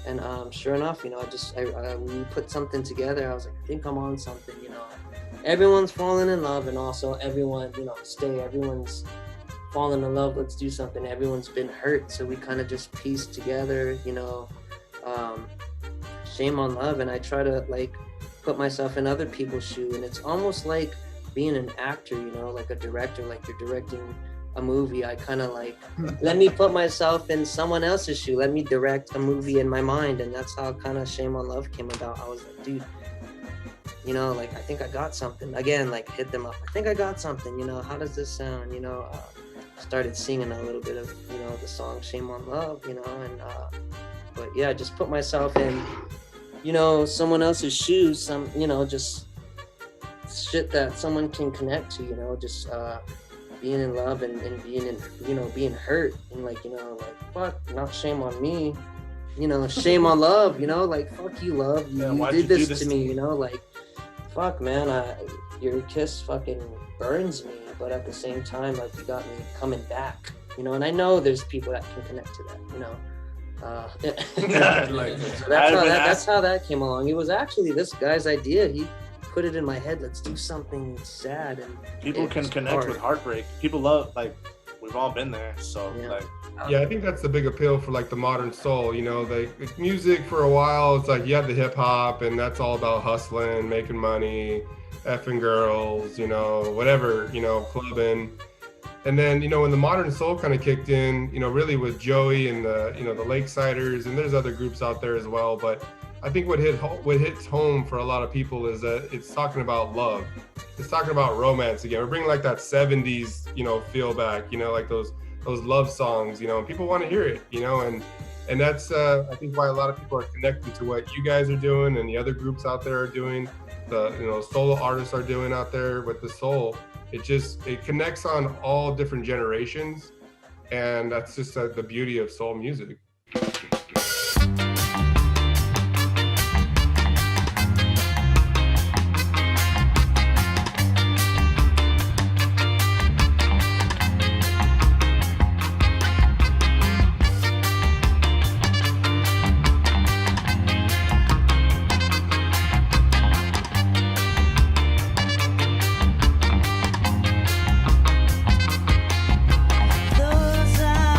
And sure enough, we put something together. I was like, I think I'm on something. Everyone's falling in love, and also everyone, Stay. Everyone's falling in love. Let's do something. Everyone's been hurt, so we kind of just pieced together, Shame on Love. And I try to like put myself in other people's shoes, and it's almost like being an actor, like a director, like you're directing a movie. I kind of like, let me put myself in someone else's shoe. Let me direct a movie in my mind. And that's how kind of Shame on Love came about. I was like, dude, I think I got something. Again, like hit them up. I think I got something, how does this sound? Started singing a little bit of, the song Shame on Love, but yeah, just put myself in, someone else's shoes, just shit that someone can connect to, just being in love and being in, being hurt and like, fuck, not shame on me, shame on love, like, fuck you, love, you did this to me, like, fuck, man, your kiss fucking burns me, but at the same time, like, you got me coming back, and I know there's people that can connect to that, so that's how that came along. It was actually this guy's idea. He put it in my head, let's do something sad. And people can connect with heartbreak. People love, like, we've all been there, so yeah, I think that's the big appeal for like the modern soul. Like music for a while, it's like you have the hip hop, and that's all about hustling, making money, effing girls, whatever, clubbing. And then, when the modern soul kind of kicked in, really with Joey and the Lakesiders, and there's other groups out there as well. But I think what hits home for a lot of people is that it's talking about love. It's talking about romance again. We're bringing like that 70s, feel back, like those love songs, and people want to hear it, and that's I think why a lot of people are connected to what you guys are doing and the other groups out there are doing, the solo artists are doing out there with the soul. It connects on all different generations, and that's just the beauty of soul music. Those eyes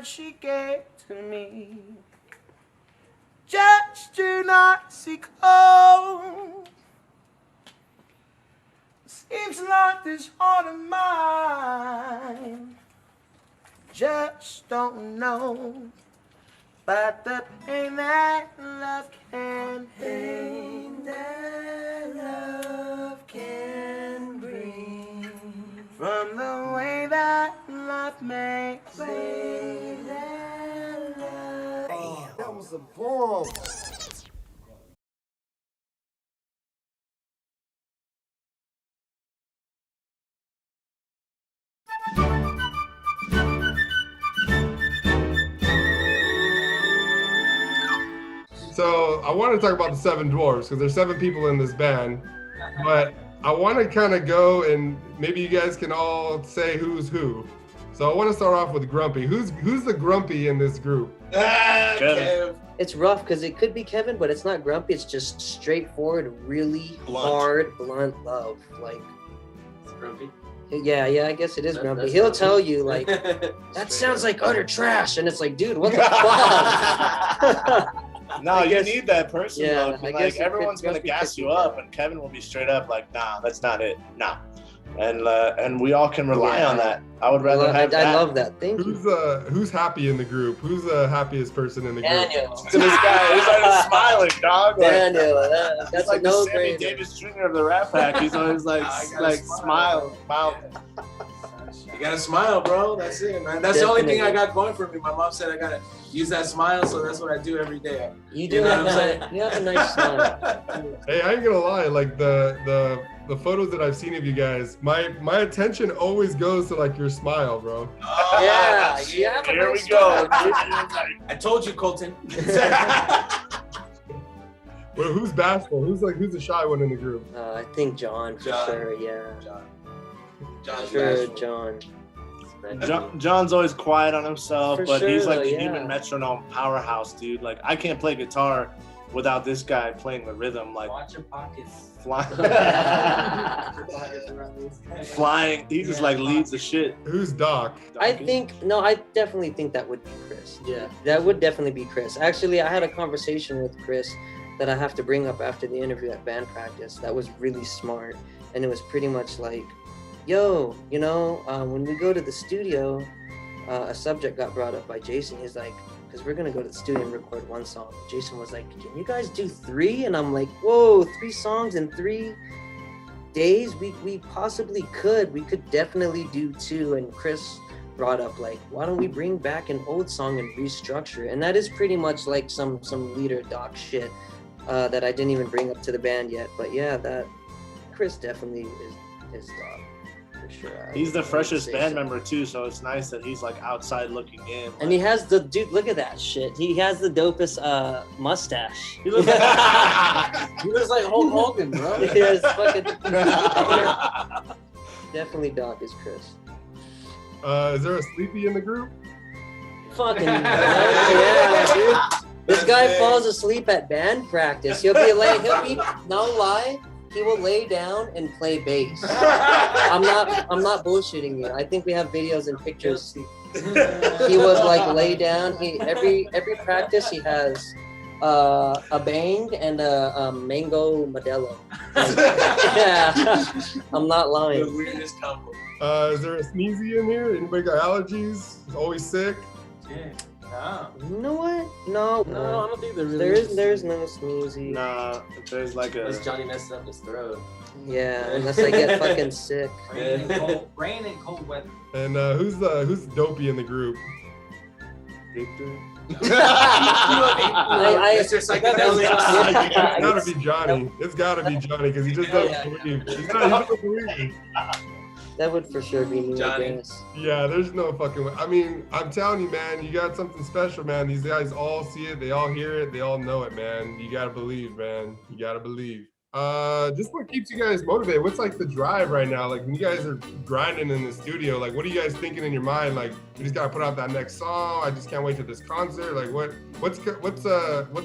she gave to me. Just do not seek home. Seems like this heart of mine just don't know. But the pain that love can bring, that love can bring, from the way that love makes me, that love. Damn, that was a bomb. So I want to talk about the Seven Dwarfs because there's 7 people in this band, but I want to kind of go and maybe you guys can all say who's who. So I want to start off with Grumpy. Who's the Grumpy in this group? Kev. It's rough because it could be Kevin, but it's not grumpy. It's just straightforward, really hard, blunt love. Like, It's grumpy. yeah, I guess it is grumpy. That's He'll grumpy. tell you like, that sounds like utter trash, and it's like, dude, what the fuck? No, you need that person. Yeah, though. I Like guess it everyone's could gonna be gas 50, you up, and Kevin will be straight up like, "Nah, that's not it. Nah," and we all can rely on that. I would rather have that. I love that. Thank you. Who's happy in the group? Who's the happiest person in the group? Daniel. To this guy, he's always smiling, dog. Like, Daniel, that's he's like a the no Sammy brainer. Davis Jr. of the Rat Pack. He's always like smile. You gotta smile, bro. That's it, man. That's the only thing I got going for me. My mom said I gotta use that smile, so that's what I do every day. You do know have what I'm saying? you have a nice smile. Hey, I ain't gonna lie. Like the photos that I've seen of you guys, my attention always goes to like your smile, bro. Yeah, you have a Here nice we go. smile. I told you, Colton. Well, who's bashful? Who's the shy one in the group? I think John for sure. Yeah. John's Sure, bashful. John. John's always quiet on himself, For but he's sure, like the yeah. human metronome powerhouse, dude. Like I can't play guitar without this guy playing the rhythm. Like Watch your pockets. flying. He just like leads the shit. Who's Doc? I definitely think that would be Chris. Yeah. That would definitely be Chris. Actually, I had a conversation with Chris that I have to bring up after the interview at band practice. That was really smart. And it was pretty much like, yo, when we go to the studio, a subject got brought up by Jason. He's like, because we're going to go to the studio and record one song. Jason was like, can you guys do 3? And I'm like, whoa, 3 songs in 3 days? We possibly could. We could definitely do 2. And Chris brought up like, why don't we bring back an old song and restructure it? And that is pretty much like some leader doc shit that I didn't even bring up to the band yet. But yeah, that Chris definitely is doc. Sure. He's the freshest band member too, so it's nice that he's like outside looking in. And he has dude, look at that shit. He has the dopest mustache. He looks He looks like Hulk Hogan, bro. He has fucking definitely Doc is Chris. Is there a sleepy in the group? Fucking yeah, dude. This guy falls asleep at band practice. He'll be no lie. He will lay down and play bass. I'm not bullshitting you. I think we have videos and pictures. He would like lay down. Every practice he has a bang and a mango Modelo. Yeah, I'm not lying. The weirdest combo. Is there a sneezy in here? Anybody got allergies? Is always sick? Yeah. No. You know what? No, No, I don't think there really there's no sneezy. Nah, there's like a. Unless Johnny messed up his throat. Yeah, unless I get fucking sick. Rain and cold weather. And who's dopey in the group? Mr. Psychedelic. It's gotta be Johnny. It's gotta be Johnny because he just doesn't believe. He doesn't believe. That would for sure be me, Johnny. I guess. Yeah, there's no fucking way. I mean, I'm telling you, man, you got something special, man. These guys all see it, they all hear it, they all know it, man. You gotta believe, man. You gotta believe. Just what keeps you guys motivated? What's like the drive right now? Like when you guys are grinding in the studio, like what are you guys thinking in your mind? Like we just gotta put out that next song. I just can't wait to this concert. Like what's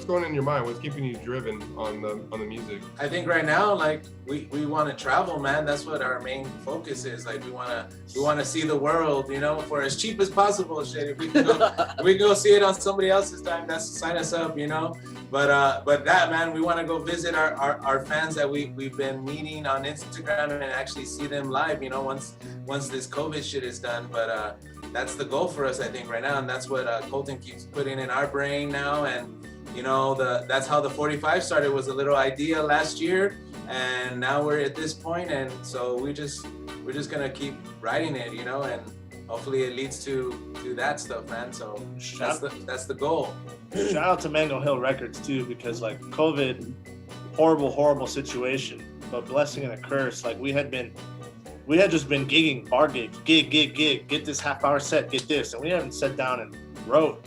going in your mind? What's keeping you driven on the music? I think right now, like we want to travel, man. That's what our main focus is. Like we want to see the world, you know, for as cheap as possible. Shit, if we can go see it on somebody else's time, that's sign us up, you know. But that, man, we want to go visit our fans that we've been meeting on Instagram and actually see them live, you know, once this COVID shit is done. But that's the goal for us, I think, right now, and that's what Colton keeps putting in our brain now. And you know, that's how the 45 started. Was a little idea last year, and now we're at this point, and so we're just gonna keep writing it, you know, and hopefully it leads to that stuff, man. So that's the goal. Shout out to Mango Hill Records too, because like COVID, horrible situation, but blessing and a curse. Like we had just been gigging, bar gigs, gig, get this half-hour set, get this, and we haven't sat down and wrote.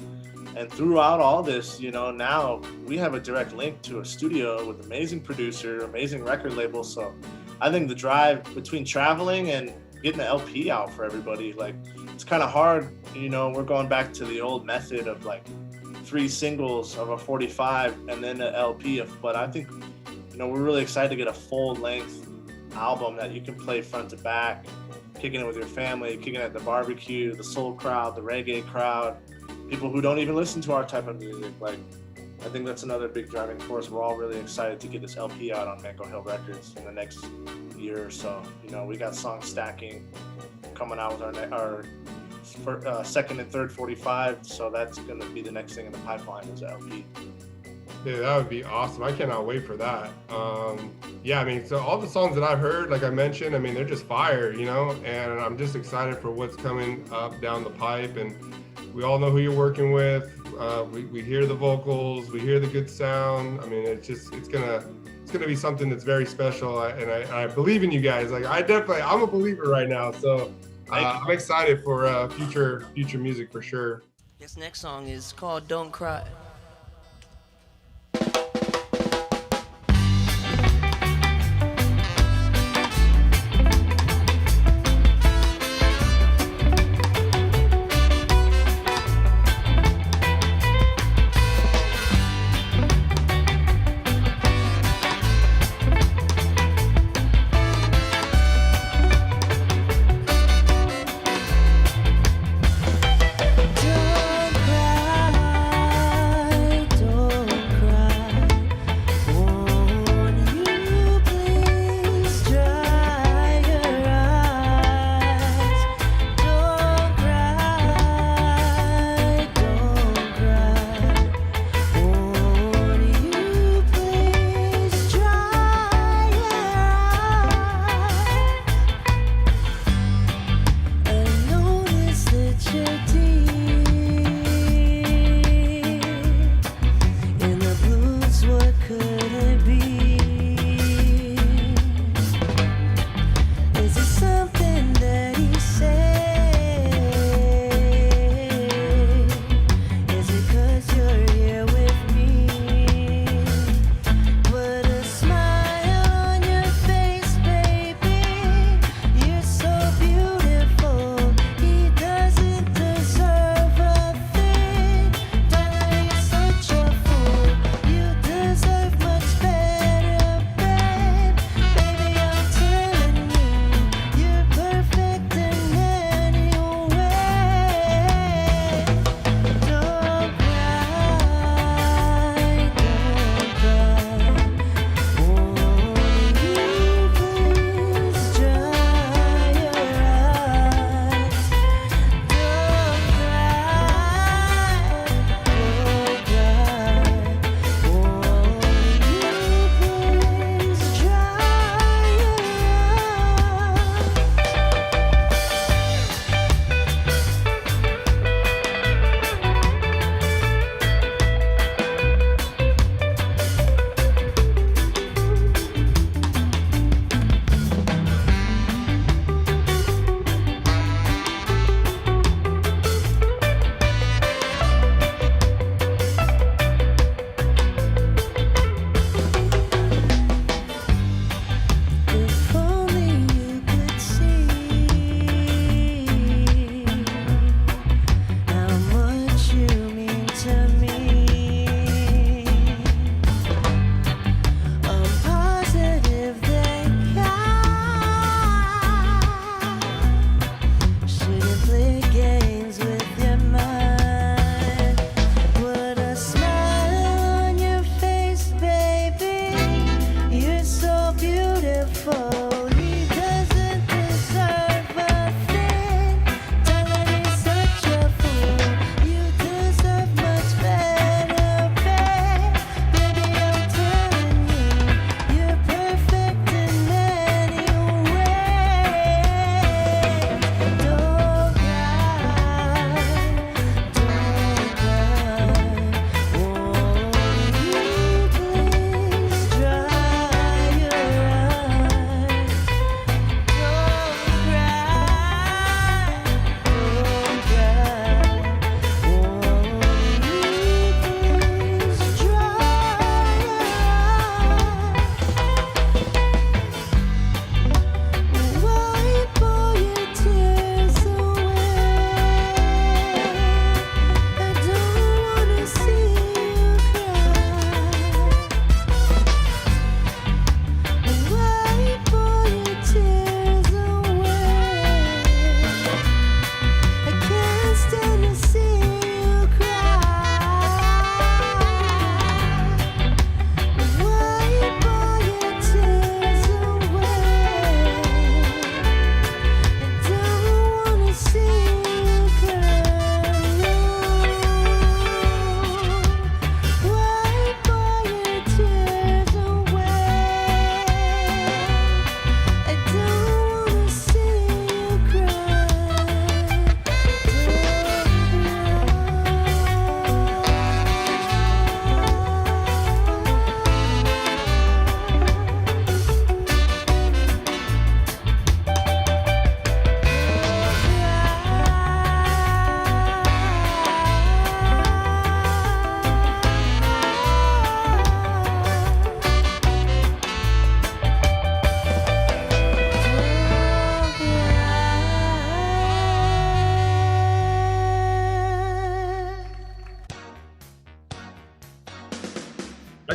And throughout all this, you know, now we have a direct link to a studio with amazing producer, amazing record label. So I think the drive between traveling and getting the LP out for everybody, like it's kind of hard, you know. We're going back to the old method of like 3 singles of a 45 and then an LP. But I think, you know, we're really excited to get a full-length album that you can play front to back, kicking it with your family, kicking it at the barbecue, the soul crowd, the reggae crowd, people who don't even listen to our type of music. Like, I think that's another big driving force. We're all really excited to get this LP out on Mango Hill Records in the next year or so. You know, we got songs stacking coming out with our second and third 45, so that's going to be the next thing in the pipeline is the LP. Yeah, that would be awesome. I cannot wait for that. Yeah, I mean, so all the songs that I've heard, like I mentioned, I mean, they're just fire, you know, and I'm just excited for what's coming up down the pipe. And we all know who you're working with. We hear the vocals, we hear the good sound. I mean, it's gonna be something that's very special. And I believe in you guys. Like I'm a believer right now. So I'm excited for future music for sure. This next song is called Don't Cry. Don't cry.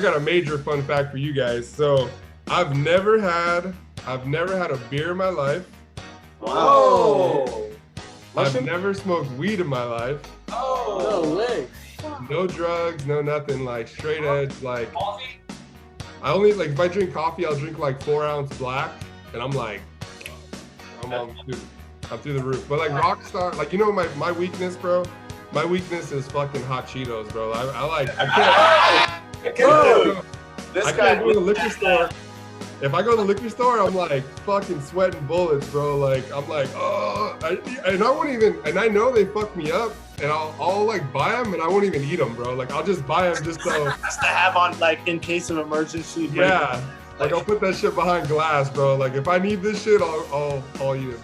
got a major fun fact for you guys. So I've never had a beer in my life. Wow. I've never smoked weed in my life. No way. No drugs, no nothing, like straight edge, like. Coffee? I only, like, if I drink coffee, I'll drink like 4-ounce black, and I'm like, I'm through the roof. But like Rockstar, like, you know, my weakness, bro? My weakness is fucking hot Cheetos, bro. I can't go to the liquor store. If I go to the liquor store, I'm like fucking sweating bullets, bro. Like, I'm like, oh, and I won't even, and I know they fuck me up, and I'll like buy them, and I won't even eat them, bro. Like, I'll just buy them just so. Just to have on, like, in case of emergency. Yeah, like I'll put that shit behind glass, bro. Like, if I need this shit, I'll eat it.